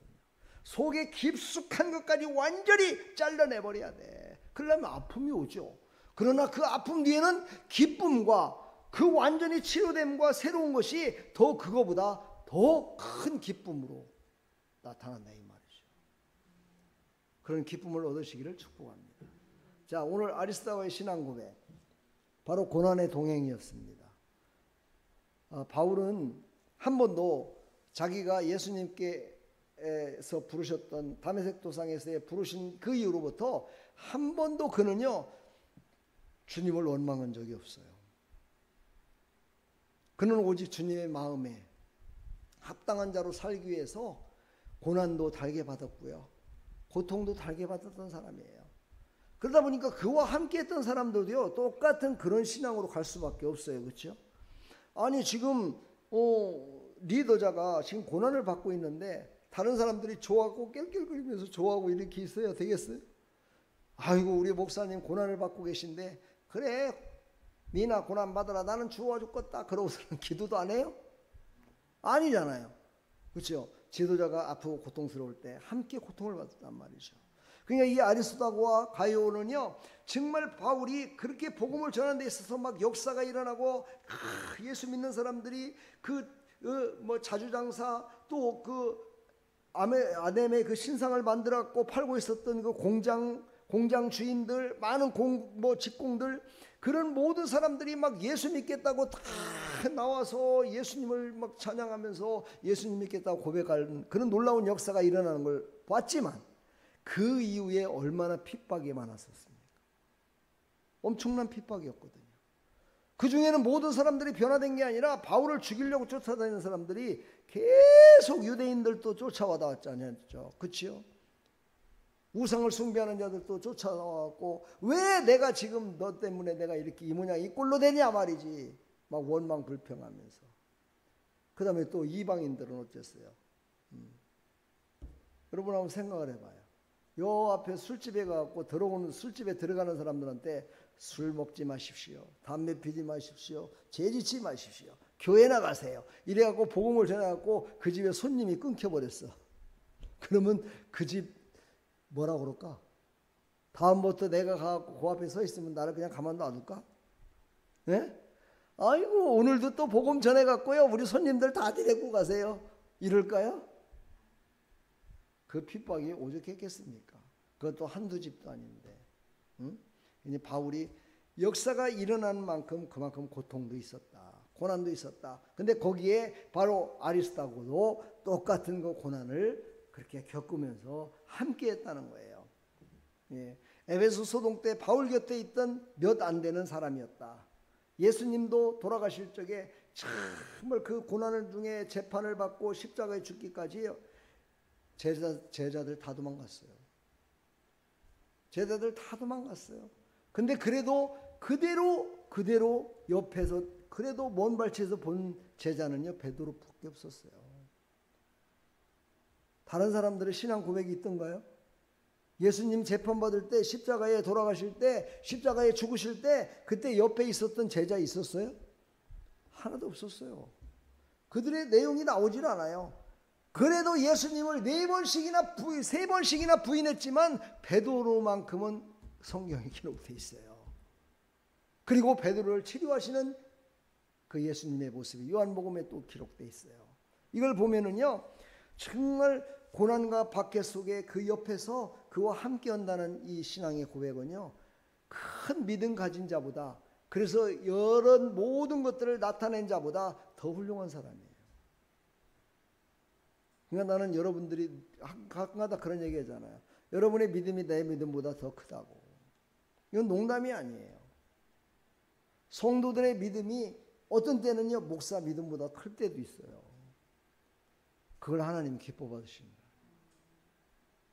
속에 깊숙한 것까지 완전히 잘라내버려야 돼. 그러려면 아픔이 오죠. 그러나 그 아픔 뒤에는 기쁨과 그 완전히 치료됨과 새로운 것이 더 그거보다 더 큰 기쁨으로 나타난다 이 말이죠. 그런 기쁨을 얻으시기를 축복합니다. 자, 오늘 아리스다와의 신앙 고백 바로 고난의 동행이었습니다. 바울은 한 번도 자기가 예수님께 에서 부르셨던 다메섹 도상에서의 부르신 그 이후로부터 한 번도 그는요 주님을 원망한 적이 없어요. 그는 오직 주님의 마음에 합당한 자로 살기 위해서 고난도 달게 받았고요 고통도 달게 받았던 사람이에요. 그러다 보니까 그와 함께 했던 사람들도요 똑같은 그런 신앙으로 갈 수밖에 없어요. 그렇죠? 아니 지금 리더자가 지금 고난을 받고 있는데 다른 사람들이 좋아하고 낄낄거리면서 좋아하고 이렇게 있어야 되겠어요? 아이고 우리 목사님 고난을 받고 계신데 그래 니나 고난 받아라 나는 좋아 죽겠다 그러고서는 기도도 안 해요? 아니잖아요. 그렇죠? 지도자가 아프고 고통스러울 때 함께 고통을 받았단 말이죠. 그러니까 이 아리스도와 가이오는요 정말 바울이 그렇게 복음을 전하는 데 있어서 막 역사가 일어나고 예수 믿는 사람들이 뭐 자주장사 또 그 아넴의 그 신상을 만들었고 팔고 있었던 그 공장 주인들 많은 직공들 그런 모든 사람들이 막 예수 믿겠다고 다 나와서 예수님을 막 찬양하면서 예수님 믿겠다고 고백하는 그런 놀라운 역사가 일어나는 걸 봤지만 그 이후에 얼마나 핍박이 많았었습니까? 엄청난 핍박이었거든요. 그 중에는 모든 사람들이 변화된 게 아니라 바울을 죽이려고 쫓아다니는 사람들이 계속 유대인들도 쫓아와닿았잖아요. 그렇죠? 우상을 숭배하는 자들도 쫓아와갖고 왜 내가 지금 너 때문에 내가 이렇게 이 모양 이 꼴로 되냐 말이지. 막 원망 불평하면서. 그 다음에 또 이방인들은 어땠어요? 여러분 한번 생각을 해봐요. 요 앞에 술집에 가고 술집에 들어가는 사람들한테 술 먹지 마십시오. 담배 피지 마십시오. 죄짓지 마십시오. 교회 나가세요. 이래갖고 복음을 전해갖고 그 집에 손님이 끊겨버렸어. 그러면 그 집 뭐라 그럴까? 다음부터 내가 가갖고 그 앞에 서 있으면 나를 그냥 가만 놔둘까? 예? 아이고 오늘도 또 복음 전해갖고요. 우리 손님들 다 데리고 가세요. 이럴까요? 그 핍박이 오죽했겠습니까? 그것도 한두 집도 아닌데. 응? 이제 바울이 역사가 일어나는 만큼 그만큼 고통도 있었다. 고난도 있었다. 근데 거기에 바로 아리스타고도 똑같은 그 고난을 그렇게 겪으면서 함께 했다는 거예요. 예. 에베소 소동 때 바울 곁에 있던 몇 안 되는 사람이었다. 예수님도 돌아가실 적에 정말 그 고난을 중에 재판을 받고 십자가에 죽기까지 제자들 다 도망갔어요. 제자들 다 도망갔어요. 근데 그래도 그대로 옆에서 그래도 먼 발치에서 본 제자는요 베드로밖에 없었어요. 다른 사람들의 신앙 고백이 있던가요? 예수님 재판받을 때 십자가에 돌아가실 때 십자가에 죽으실 때 그때 옆에 있었던 제자 있었어요? 하나도 없었어요. 그들의 내용이 나오질 않아요. 그래도 예수님을 세 번씩이나 부인했지만 베드로만큼은 성경에 기록되어 있어요. 그리고 베드로를 치료하시는 그 예수님의 모습이 요한복음에 또 기록되어 있어요. 이걸 보면은요 정말 고난과 박해 속에 그 옆에서 그와 함께 한다는 이 신앙의 고백은요 큰 믿음 가진 자보다, 그래서 여러 모든 것들을 나타낸 자보다 더 훌륭한 사람이에요. 그러니까 나는 여러분들이 가끔가다 그런 얘기 하잖아요. 여러분의 믿음이 내 믿음보다 더 크다고. 이건 농담이 아니에요. 성도들의 믿음이 어떤 때는요 목사 믿음보다 클 때도 있어요. 그걸 하나님 기뻐 받으십니다.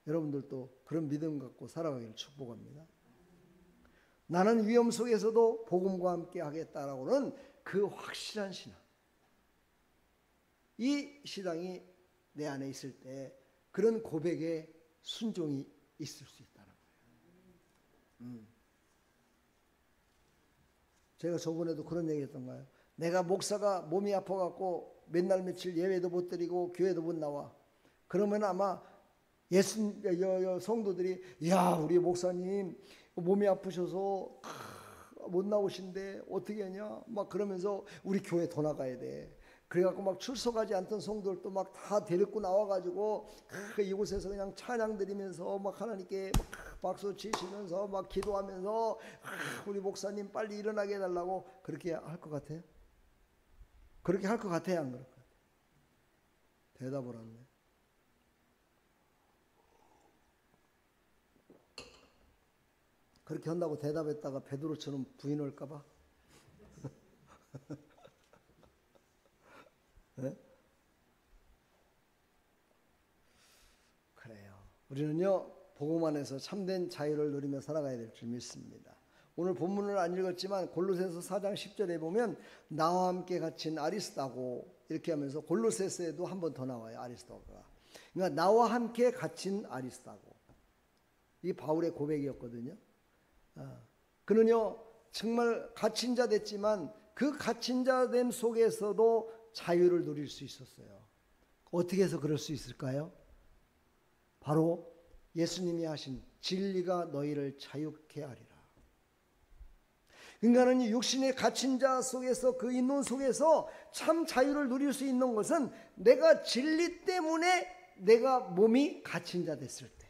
여러분들도 그런 믿음 갖고 살아가기를 축복합니다. 나는 위험 속에서도 복음과 함께 하겠다라고는 그 확실한 신앙. 이 신앙이 내 안에 있을 때 그런 고백에 순종이 있을 수 있다는 거예요. 제가 저번에도 그런 얘기 했던가요? 내가 목사가 몸이 아파갖고 맨날 며칠 예배도 못 드리고 교회도 못 나와. 그러면 아마 성도들이 야 우리 목사님 몸이 아프셔서 못 나오신데 어떻게 하냐 막 그러면서 우리 교회 더 나가야 돼. 그래갖고 막 출석하지 않던 성도들도 막 다 데리고 나와가지고 이곳에서 그냥 찬양 드리면서 막 하나님께 막 박수 치시면서 막 기도하면서 우리 목사님 빨리 일어나게 해달라고 그렇게 할 것 같아요? 그렇게 할 것 같아요? 안 그럴 것 같아요? 대답을 안 해. 그렇게 한다고 대답했다가 베드로처럼 부인할까 봐? 네? 그래요. 우리는요 복음 안에서 참된 자유를 누리며 살아가야 될 줄 믿습니다. 오늘 본문을 안 읽었지만 골로새서 4장 10절에 보면 나와 함께 갇힌 아리스다고 이렇게 하면서 골로새서에도 한 번 더 나와요. 아리스다고가. 그러니까 나와 함께 갇힌 아리스다고. 이 바울의 고백이었거든요. 그는요 정말 갇힌 자 됐지만 그 갇힌 자 됨 속에서도 자유를 누릴 수 있었어요. 어떻게 해서 그럴 수 있을까요? 바로 예수님이 하신 진리가 너희를 자유케 하리라. 인간은 육신의 갇힌 자 속에서 그 인론 속에서 참 자유를 누릴 수 있는 것은 내가 진리 때문에 내가 몸이 갇힌 자 됐을 때.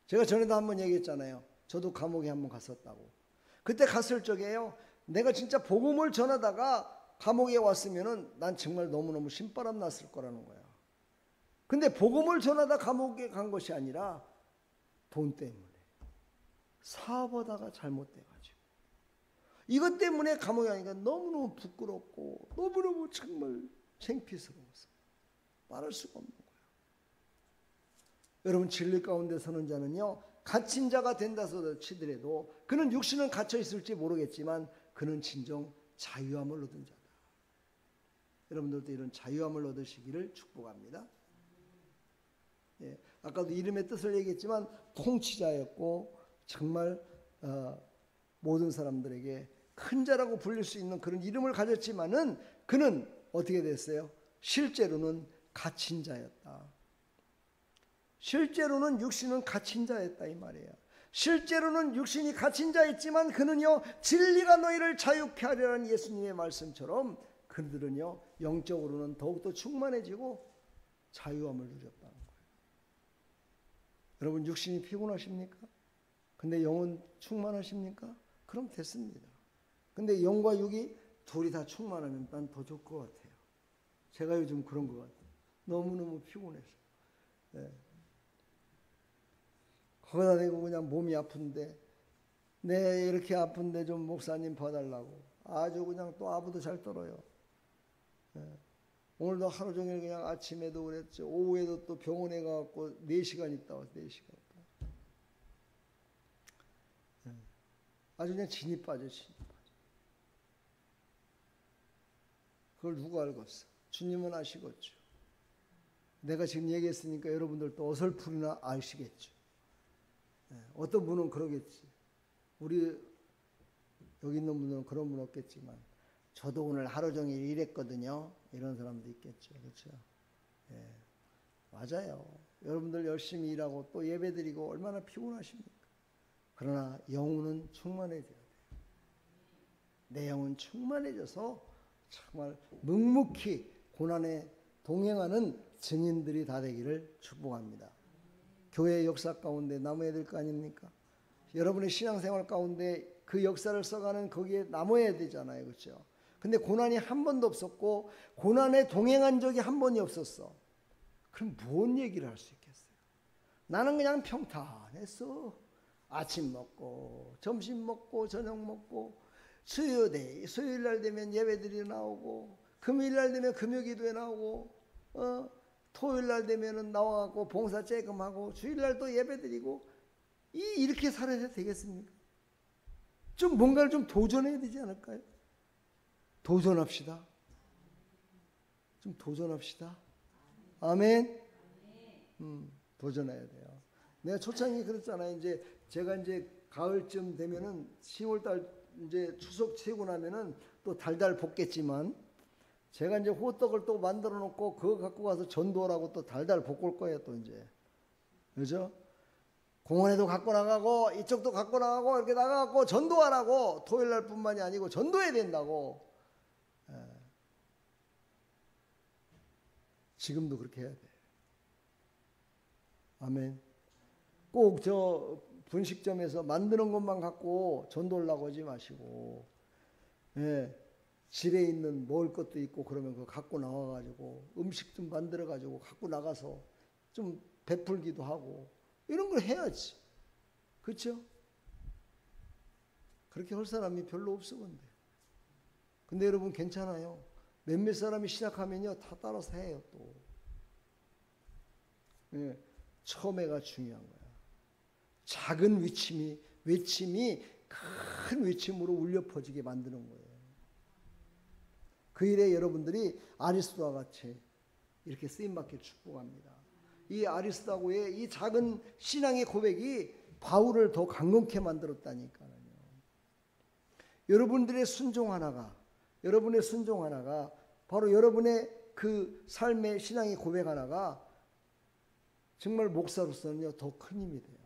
제가 전에도 한번 얘기했잖아요. 저도 감옥에 한번 갔었다고. 그때 갔을 적에요. 내가 진짜 복음을 전하다가 감옥에 왔으면은 난 정말 너무너무 신바람 났을 거라는 거야. 근데 복음을 전하다 감옥에 간 것이 아니라 돈 때문에 사업하다가 잘못돼가지고 이것 때문에 감옥에 가니까 너무너무 부끄럽고 너무너무 정말 창피스러워서 말할 수가 없는 거예요. 여러분, 진리 가운데 서는 자는요, 갇힌 자가 된다서 치더라도 그는 육신은 갇혀 있을지 모르겠지만 그는 진정 자유함을 얻은 자다. 여러분들도 이런 자유함을 얻으시기를 축복합니다. 예, 아까도 이름의 뜻을 얘기했지만 통치자였고 정말 모든 사람들에게 큰 자라고 불릴 수 있는 그런 이름을 가졌지만은 그는 어떻게 됐어요? 실제로는 갇힌 자였다. 실제로는 육신은 갇힌 자였다 이 말이에요. 실제로는 육신이 갇힌 자였지만 그는요, 진리가 너희를 자유케 하리라는 예수님의 말씀처럼 그들은요, 영적으로는 더욱더 충만해지고 자유함을 누렸다는 거예요. 여러분, 육신이 피곤하십니까? 근데 영은 충만하십니까? 그럼 됐습니다. 근데 영과 육이 둘이 다 충만하면 난 더 좋을 것 같아요. 제가 요즘 그런 것 같아요. 너무너무 피곤해서. 네. 거기다 대고 그냥 몸이 아픈데, 내 이렇게 아픈데 좀 목사님 봐달라고. 아주 그냥 또 아부도 잘 떨어요. 네. 오늘도 하루 종일 그냥 아침에도 그랬죠. 오후에도 또 병원에 가갖고 4시간 있다 와서 4시간. 네. 아주 그냥 진이 빠져. 그걸 누가 알겠어? 주님은 아시겠죠. 내가 지금 얘기했으니까 여러분들도 어설프나 아시겠죠. 어떤 분은 그러겠지. 우리 여기 있는 분들은 그런 분 없겠지만 저도 오늘 하루 종일 일했거든요. 이런 사람도 있겠죠. 그렇죠? 예, 맞아요. 여러분들 열심히 일하고 또 예배드리고 얼마나 피곤하십니까? 그러나 영혼은 충만해져야 돼요. 내 영은 충만해져서 정말 묵묵히 고난에 동행하는 증인들이 다 되기를 축복합니다. 교회의 역사 가운데 남아야 될 거 아닙니까? 여러분의 신앙생활 가운데 그 역사를 써가는 거기에 남아야 되잖아요. 그렇죠? 근데 고난이 한 번도 없었고 고난에 동행한 적이 한 번이 없었어. 그럼 뭔 얘기를 할 수 있겠어요? 나는 그냥 평탄했어. 아침 먹고 점심 먹고 저녁 먹고 수요일 날 되면 예배들이 나오고 금요일 날 되면 금요기도에 나오고 토요일 날 되면은 나와갖고 봉사 째금하고 주일 날 또 예배드리고 이렇게 살아야 되겠습니까? 좀 뭔가를 좀 도전해야 되지 않을까요? 도전합시다. 좀 도전합시다. 아멘. 도전해야 돼요. 내가 초창기 그랬잖아요. 제가 가을쯤 되면은 10월달 이제 추석 치고 나면은 또 달달 볶겠지만 제가 호떡을 또 만들어 놓고 그거 갖고 가서 전도하라고 또 달달 볶을 거예요. 또 이제. 그죠? 공원에도 갖고 나가고 이쪽도 갖고 나가고 이렇게 나가고 전도하라고 토요일 날 뿐만이 아니고 전도해야 된다고. 지금도 그렇게 해야 돼. 아멘. 꼭 저 분식점에서 만드는 것만 갖고 전도하려고 하지 마시고, 예, 집에 있는 먹을 것도 있고 그러면 그거 갖고 나와가지고 음식 좀 만들어가지고 갖고 나가서 좀 베풀기도 하고 이런 걸 해야지. 그렇죠? 그렇게 할 사람이 별로 없어 근데. 근데 여러분 괜찮아요. 몇몇 사람이 시작하면요 다 따라서 해요 또. 예, 처음에가 중요한 거야. 작은 외침이 큰 외침으로 울려 퍼지게 만드는 거예요. 그 일에 여러분들이 아리스도와 같이 이렇게 쓰임받길 축복합니다. 이 아리스도의 이 작은 신앙의 고백이 바울을 더 강건케 만들었다니까요. 여러분의 순종 하나가 바로 여러분의 그 삶의 신앙의 고백 하나가 정말 목사로서는요 더 큰 힘이 돼요.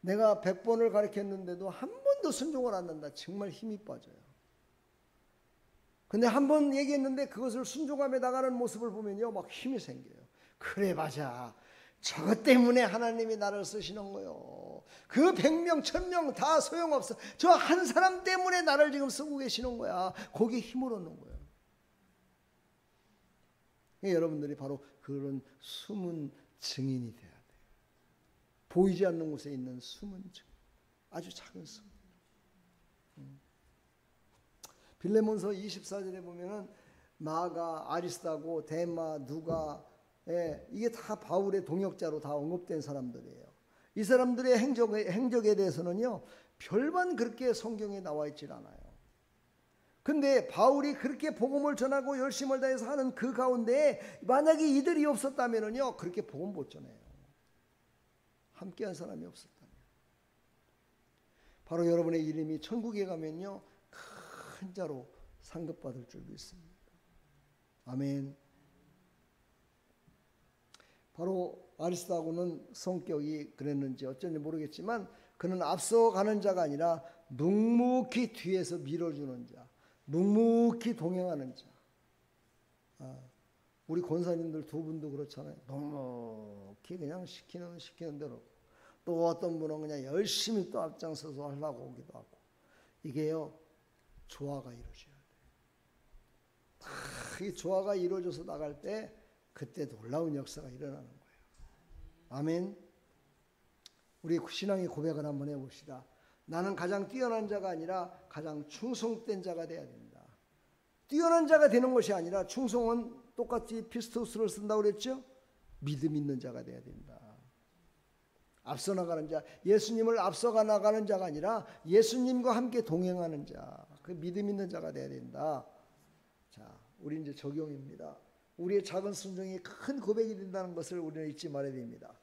내가 100번을 가르쳤는데도 한 번도 순종을 안 한다. 정말 힘이 빠져요. 근데 한 번 얘기했는데 그것을 순종하며 나가는 모습을 보면요 막 힘이 생겨요. 그래 맞아. 저것 때문에 하나님이 나를 쓰시는 거요. 그 100명 1000명 다 소용없어. 저 한 사람 때문에 나를 지금 쓰고 계시는 거야. 거기에 힘을 얻는 거예요. 여러분들이 바로 그런 숨은 증인이 돼야 돼요. 보이지 않는 곳에 있는 숨은 증인. 아주 작은 숨. 빌레몬서 24절에 보면은 마가, 아리스다고, 데마, 누가, 이게 다 바울의 동역자로 다 언급된 사람들이에요. 이 사람들의 행적에 대해서는요, 별반 그렇게 성경에 나와 있질 않아요. 근데 바울이 그렇게 복음을 전하고 열심을 다해서 하는 그 가운데 만약에 이들이 없었다면요, 그렇게 복음 못 전해요. 함께한 사람이 없었다면. 바로 여러분의 이름이 천국에 가면요, 큰 자로 상급받을 줄 믿습니다. 아멘. 바로 아리스다고는 성격이 그랬는지 어쩐지 모르겠지만 그는 앞서가는 자가 아니라 묵묵히 뒤에서 밀어주는 자, 묵묵히 동행하는 자. 우리 권사님들 두 분도 그렇잖아요. 묵묵히 그냥 시키는 대로. 또 어떤 분은 그냥 열심히 또 앞장서서 하려고 오기도 하고. 이게요, 조화가 이루어져야 돼요. 이 조화가 이루어져서 나갈 때 그때 놀라운 역사가 일어나는 거예요. 아멘. 우리 신앙의 고백을 한번 해봅시다. 나는 가장 뛰어난 자가 아니라 가장 충성된 자가 돼야 된다. 뛰어난 자가 되는 것이 아니라 충성은 똑같이 피스토스를 쓴다고 그랬죠? 믿음 있는 자가 돼야 된다. 앞서 나가는 자, 예수님을 앞서가 나가는 자가 아니라 예수님과 함께 동행하는 자, 그 믿음 있는 자가 돼야 된다. 자, 우리 이제 적용입니다. 우리의 작은 순종이 큰 고백이 된다는 것을 우리는 잊지 말아야 됩니다.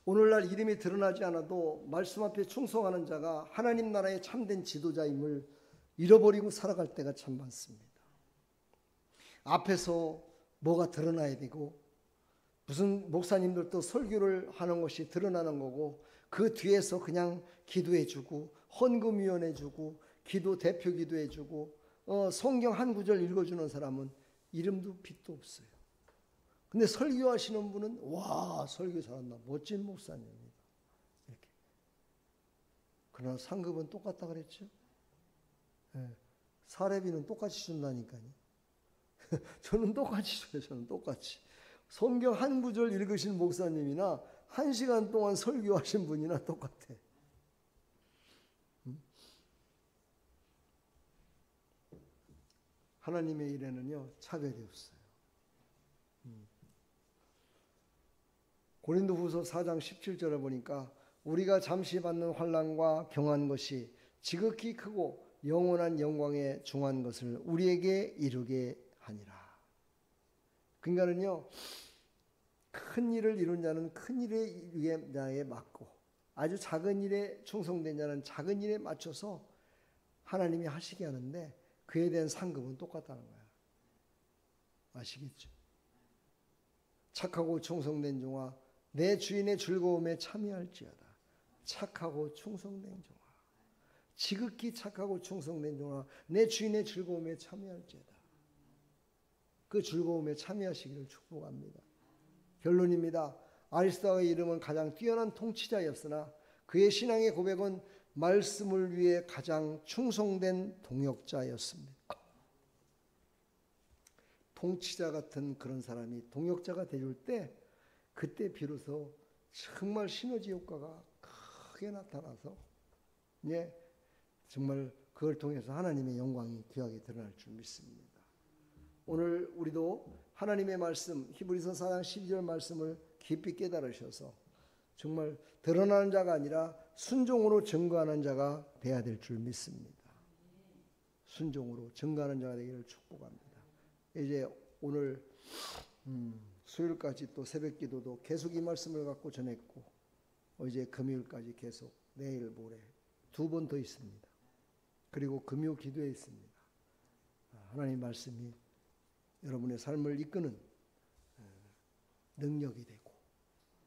오늘날 이름이 드러나지 않아도 말씀 앞에 충성하는 자가 하나님 나라의 참된 지도자임을 잃어버리고 살아갈 때가 참 많습니다. 앞에서 뭐가 드러나야 되고 무슨 목사님들도 설교를 하는 것이 드러나는 거고 그 뒤에서 그냥 기도해주고 헌금위원해주고 기도 대표 기도해주고 성경 한 구절 읽어주는 사람은 이름도 빛도 없어요. 근데 설교하시는 분은 와 설교 잘한다 멋진 목사님입니다. 이렇게. 그러나 상급은 똑같다 그랬죠. 사례비는 똑같이 준다니까요. 저는 똑같이 줘요. 저는 똑같이. 성경 한 구절 읽으신 목사님이나 1시간 동안 설교하신 분이나 똑같아. 하나님의 일에는요 차별이 없어요. 고린도후서 4장 17절에 보니까 우리가 잠시 받는 환난과 경한 것이 지극히 크고 영원한 영광에 중한 것을 우리에게 이루게 하니라. 그러니까는요 큰 일을 이룬 자는 큰 일에 맞고 아주 작은 일에 충성된 자는 작은 일에 맞춰서 하나님이 하시게 하는데 그에 대한 상급은 똑같다는 거야. 아시겠죠? 착하고 충성된 종아 내 주인의 즐거움에 참여할지어다. 착하고 충성된 종아 지극히 착하고 충성된 종아 내 주인의 즐거움에 참여할지어다. 그 즐거움에 참여하시기를 축복합니다. 결론입니다. 아리스다의 이름은 가장 뛰어난 통치자였으나 그의 신앙의 고백은 말씀을 위해 가장 충성된 동역자였습니다. 통치자 같은 그런 사람이 동역자가 되줄 때 그때 비로소 정말 시너지 효과가 크게 나타나서 정말 그걸 통해서 하나님의 영광이 귀하게 드러날 줄 믿습니다. 오늘 우리도 하나님의 말씀 히브리서 4장 12절 말씀을 깊이 깨달으셔서 정말 드러나는 자가 아니라 순종으로 증거하는 자가 돼야 될 줄 믿습니다. 순종으로 증거하는 자가 되기를 축복합니다. 이제 오늘 수요일까지 또 새벽기도도 계속 이 말씀을 갖고 전했고 이제 금요일까지 계속 내일 모레 2번 더 있습니다. 그리고 금요 기도에 있습니다. 하나님 말씀이 여러분의 삶을 이끄는 능력이 되고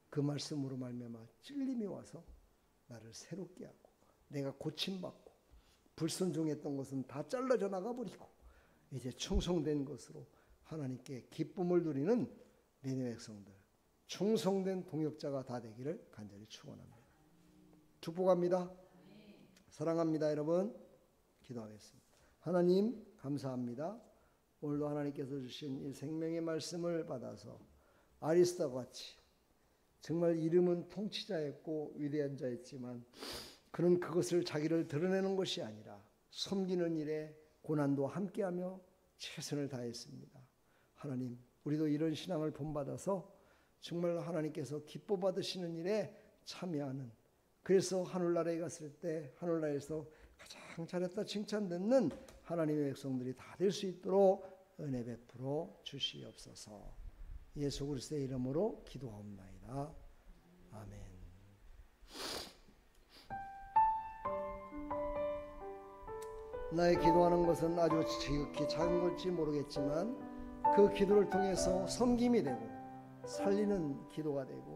그 말씀으로 말미암아 찔림이 와서 나를 새롭게 하고 내가 고침받고 불순종했던 것은 다 잘라져 나가버리고 이제 충성된 것으로 하나님께 기쁨을 누리는 믿음의 백성들 충성된 동역자가 다 되기를 간절히 축원합니다. 축복합니다. 사랑합니다. 여러분, 기도하겠습니다. 하나님 감사합니다. 오늘도 하나님께서 주신 이 생명의 말씀을 받아서 아리스도와 같이 정말 이름은 통치자였고 위대한 자였지만 그는 그것을 자기를 드러내는 것이 아니라 섬기는 일에 고난도 함께하며 최선을 다했습니다. 하나님, 우리도 이런 신앙을 본받아서 정말 하나님께서 기뻐 받으시는 일에 참여하는, 그래서 하늘나라에 갔을 때 하늘나라에서 가장 잘했다 칭찬 듣는 하나님의 백성들이 다 될 수 있도록 은혜 베풀어 주시옵소서. 예수 그리스도의 이름으로 기도하옵나이다. 아멘. 나의 기도하는 것은 아주 지극히 작은 걸지 모르겠지만 그 기도를 통해서 섬김이 되고 살리는 기도가 되고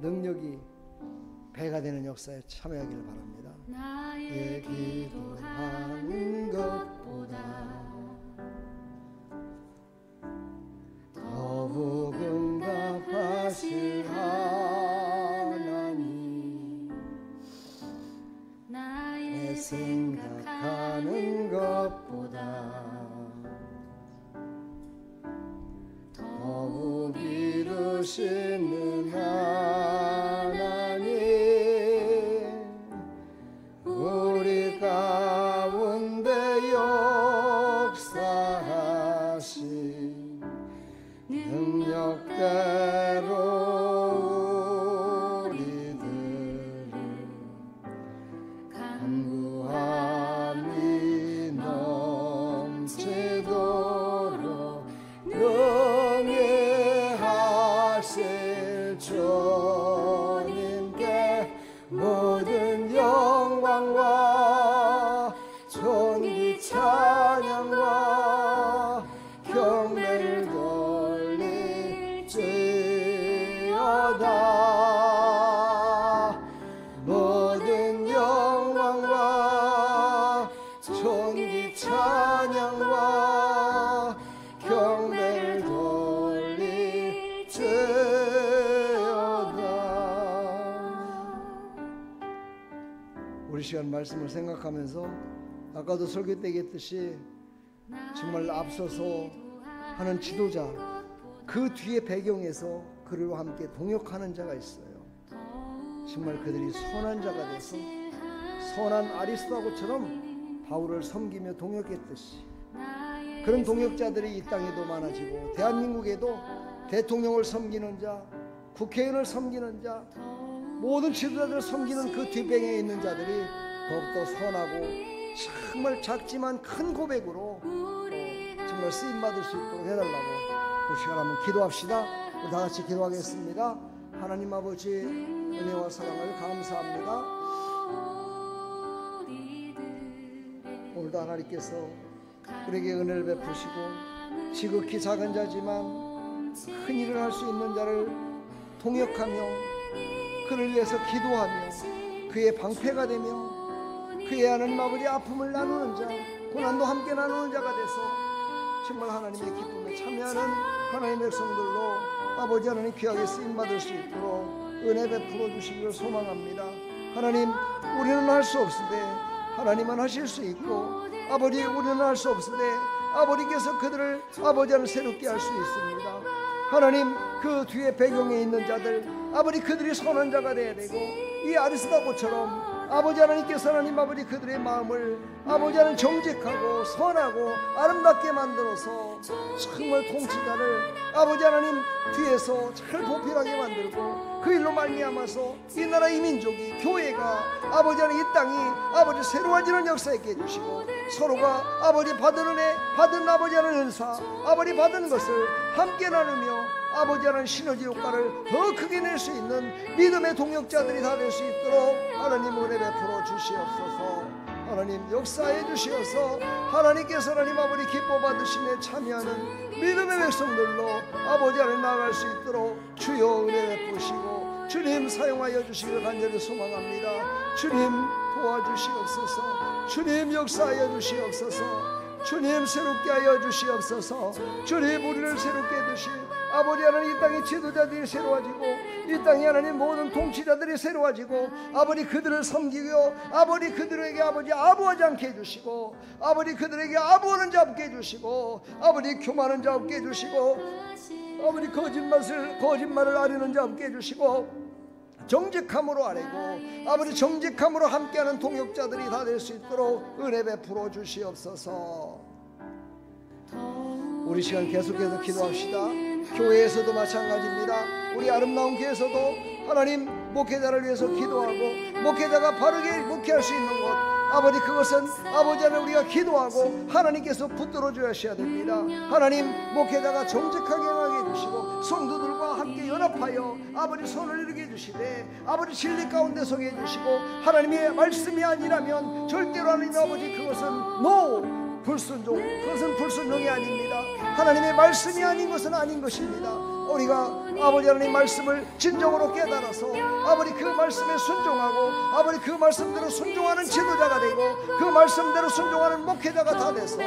능력이 배가 되는 역사에 참여하기를 바랍니다. 나의 기도하는 것보다 더욱 응답하실 하나님, 나의 생각하는 것보다 더욱 이루시는 하나님, 우리 가운데 역사하신 능력대로 우리들을 간구함이 넘치도록 능히하실 주님께 모든 영광과 존귀 찬양과 경배를 돌릴지어다. 모든 영광과 존귀 찬양과 경배를 돌릴지어다. 우리 시간 말씀을 생각하면서 아까도 설교 때 얘기했듯이 정말 앞서서 하는 지도자, 그 뒤에 배경에서 그들과 함께 동역하는 자가 있어요. 정말 그들이 선한 자가 돼서 선한 아리스도하고처럼 바울을 섬기며 동역했듯이 그런 동역자들이 이 땅에도 많아지고 대한민국에도 대통령을 섬기는 자, 국회의원을 섬기는 자, 모든 지도자들을 섬기는 그 뒷배경에 있는 자들이 더욱더 선하고 정말 작지만 큰 고백으로 정말 쓰임받을 수 있도록 해달라고 그 시간 한번 기도합시다. 우리 다 같이 기도하겠습니다. 하나님 아버지, 은혜와 사랑을 감사합니다. 오늘도 하나님께서 우리에게 은혜를 베푸시고 지극히 작은 자지만 큰 일을 할 수 있는 자를 통역하며 그를 위해서 기도하며 그의 방패가 되며 그의 하나님 아버지 아픔을 나누는 자, 고난도 함께 나누는 자가 돼서 정말 하나님의 기쁨에 참여하는 하나님의 백성들로 아버지 하나님 귀하게 쓰임받을 수 있도록 은혜 베풀어 주시기를 소망합니다. 하나님, 우리는 할 수 없으되 하나님만 하실 수 있고, 아버지 우리는 할 수 없으되 아버지께서 그들을 아버지 하나님 새롭게 할 수 있습니다. 하나님, 그 뒤에 배경에 있는 자들, 아버지 그들이 선한 자가 되어야 되고, 이 아리스도고처럼 아버지 하나님께서 하나님 아버지 그들의 마음을 아버지 하나님 정직하고 선하고 아름답게 만들어서 정말 통치자를 아버지 하나님 뒤에서 잘 보필하게 만들고 그 일로 말미암아서 이 나라 이 민족이 교회가 아버지 하나님 이 땅이 아버지 새로워지는 역사 있게 해주시고 서로가 아버지 받은 은혜 받은 아버지 하나님 은사 아버지 받은 것을 함께 나누며 아버지 하나님 시너지 효과를 더 크게 낼 수 있는 믿음의 동역자들이 다 될 수 있도록 하나님 은혜 베풀어 주시옵소서. 하나님 역사해 주시어서 하나님께서 하나님 아버지 기뻐 받으심에 참여하는 믿음의 백성들로 아버지 하나님 나아갈 수 있도록 주여 은혜 베푸시고 주님 사용하여 주시기를 간절히 소망합니다. 주님 도와주시옵소서. 주님 역사하여 주시옵소서. 주님 새롭게 하여 주시옵소서. 주님 우리를 새롭게 해주시 아버지 하나님, 이 땅의 지도자들이 새로워지고 이 땅의 하나님 모든 통치자들이 새로워지고 아버지 그들을 섬기고 아버지 그들에게 아버지 아부하지 않게 해주시고 아버지 그들에게 아부하는 자 없게 해주시고 아버지 교만한 자 없게 해주시고 아버지 거짓말을 아뢰는 자 없게 해주시고 정직함으로 아뢰고 아버지 정직함으로 함께하는 동역자들이 다 될 수 있도록 은혜 베풀어 주시옵소서. 우리 시간 계속해서 기도합시다. 교회에서도 마찬가지입니다. 우리 아름다운 교회에서도 하나님 목회자를 위해서 기도하고 목회자가 바르게 목회할 수 있는 곳 아버지 그것은 아버지 하나님 우리가 기도하고 하나님께서 붙들어 주셔야 됩니다. 하나님 목회자가 정직하게 행하게 해주시고 성도들과 함께 연합하여 아버지 손을 이루게 해주시되 아버지 진리 가운데 서게 해주시고 하나님의 말씀이 아니라면 절대로 하나님 아버지 그것은 불순종, 그것은 불순종이 아닙니다. 하나님의 말씀이 아닌 것은 아닌 것입니다. 우리가 아버지 하나님 말씀을 진정으로 깨달아서 아버지 그 말씀에 순종하고 아버지 그 말씀대로 순종하는 지도자가 되고 그 말씀대로 순종하는 목회자가 다 돼서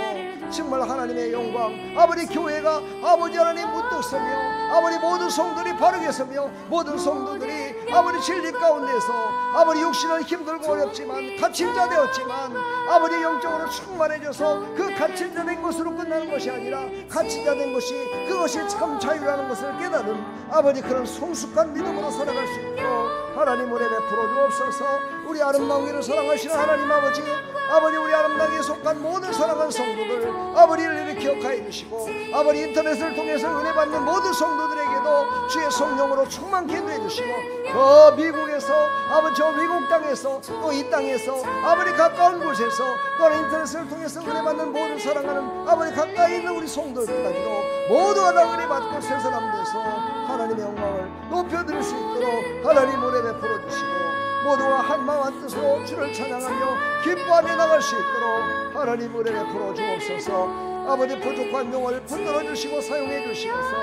정말 하나님의 영광 아버지 교회가 아버지 하나님 무뚝 서며 아버지 모든 성도들이 바르게 서며 모든 성도들이 아버지 진리 가운데서 아버지 육신은 힘들고 어렵지만 갇힌 자 되었지만 아버지 영적으로 충만해져서 그 갇힌 자 된 것으로 끝나는 것이 아니라 갇힌 자 된 것이 그것이 참 자유라는 것을 깨달은 아버지 그런 성숙한 믿음으로 살아갈 수 있도록 하나님 은혜 베풀어 주옵소서. 우리 아름다운 길을 사랑하시는 하나님 아버지 우리 아름다운 길에 속한 모든 사랑하는 성도들 아버지를 이렇게 기억하여 주시고 아버지 인터넷을 통해서 은혜 받는 모든 성도들에게도 주의 성령으로 충만케 해주해 주시고 저 미국에서 아버지 저 미국 땅에서 또 이 땅에서 아버지 가까운 곳에서 또 인터넷을 통해서 은혜 받는 모든 사랑하는 아버지 가까이 있는 우리 성도들까지도 모두가 다 은혜 받고 새 사람 돼서 하나님의 영광을 높여드릴 수 있도록 하나님 은혜 베풀어 주시고 모두가 한마음 한뜻으로 주를 찬양하며 기뻐하며 나갈 수 있도록 하나님 은혜 베풀어 주옵소서. 아버지 부족한 영을 붙들어 주시고 사용해 주시어서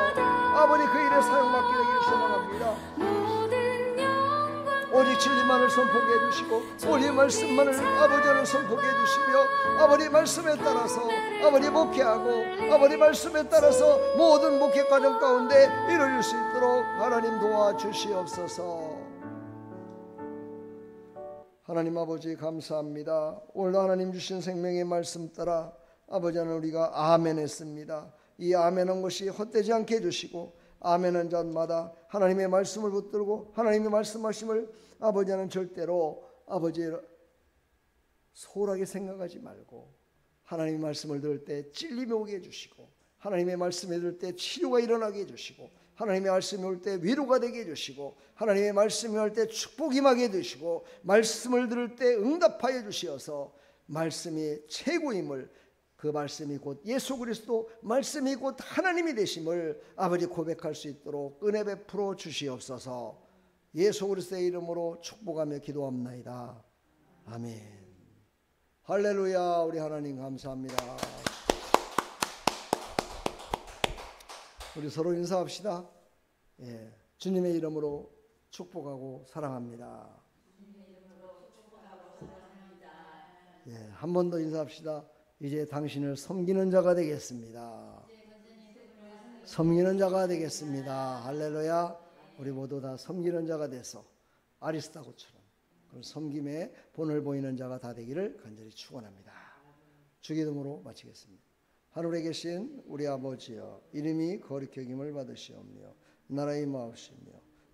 아버지 그 일에 사용받게 되기를 소망합니다. 오직 진리만을 선포해 주시고 오직 말씀만을 아버지는 선포해 주시며 아버지 말씀에 따라서 아버지 목회하고 아버지 말씀에 따라서 모든 목회 과정 가운데 이루어질 수 있도록 하나님 도와주시옵소서. 하나님 아버지 감사합니다. 오늘도 하나님 주신 생명의 말씀 따라 아버지는 우리가 아멘 했습니다. 이 아멘한 것이 헛되지 않게 해주시고 아멘한 자마다 하나님의 말씀을 붙들고 하나님의 말씀하심을 아버지는 절대로 아버지 소홀하게 생각하지 말고 하나님의 말씀을 들을 때 찔림이 오게 해주시고 하나님의 말씀을 들을 때 치료가 일어나게 해주시고 하나님의 말씀이 올 때 위로가 되게 해주시고 하나님의 말씀이 올 때 축복이 임하게 해주시고 말씀을 들을 때 응답하여 주시어서 말씀이 최고임을 그 말씀이 곧 예수 그리스도 말씀이 곧 하나님이 되심을 아버지 고백할 수 있도록 은혜 베풀어 주시옵소서. 예수 그리스도의 이름으로 축복하며 기도합나이다. 아멘. 할렐루야. 우리 하나님 감사합니다. 우리 서로 인사합시다. 예, 주님의 이름으로 축복하고 사랑합니다. 예, 한 번 더 인사합시다. 이제 당신을 섬기는 자가 되겠습니다. 섬기는 자가 되겠습니다. 할렐루야. 우리 모두 다 섬기는 자가 돼서 아리스타고처럼 그런 섬김의 본을 보이는 자가 다 되기를 간절히 축원합니다. 주기도문으로 마치겠습니다. 하늘에 계신 우리 아버지여, 이름이 거룩히 여김을 받으시오며 나라의 마옵시며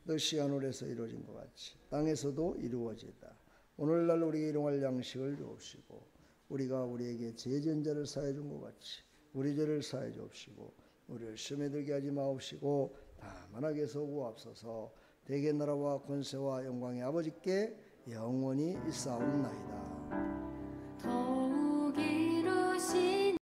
뜻이 하늘에서 이루어진 것 같이 땅에서도 이루어지다. 오늘날 우리에게 일용할 양식을 주옵시고 우리가 우리에게 죄진 자를 사해 준 것 같이 우리 죄를 사해 주옵시고 우리를 시험에 들게 하지 마옵시고 다만 악에서 구하옵소서. 대개 나라와 권세와 영광의 아버지께 영원히 있사옵나이다.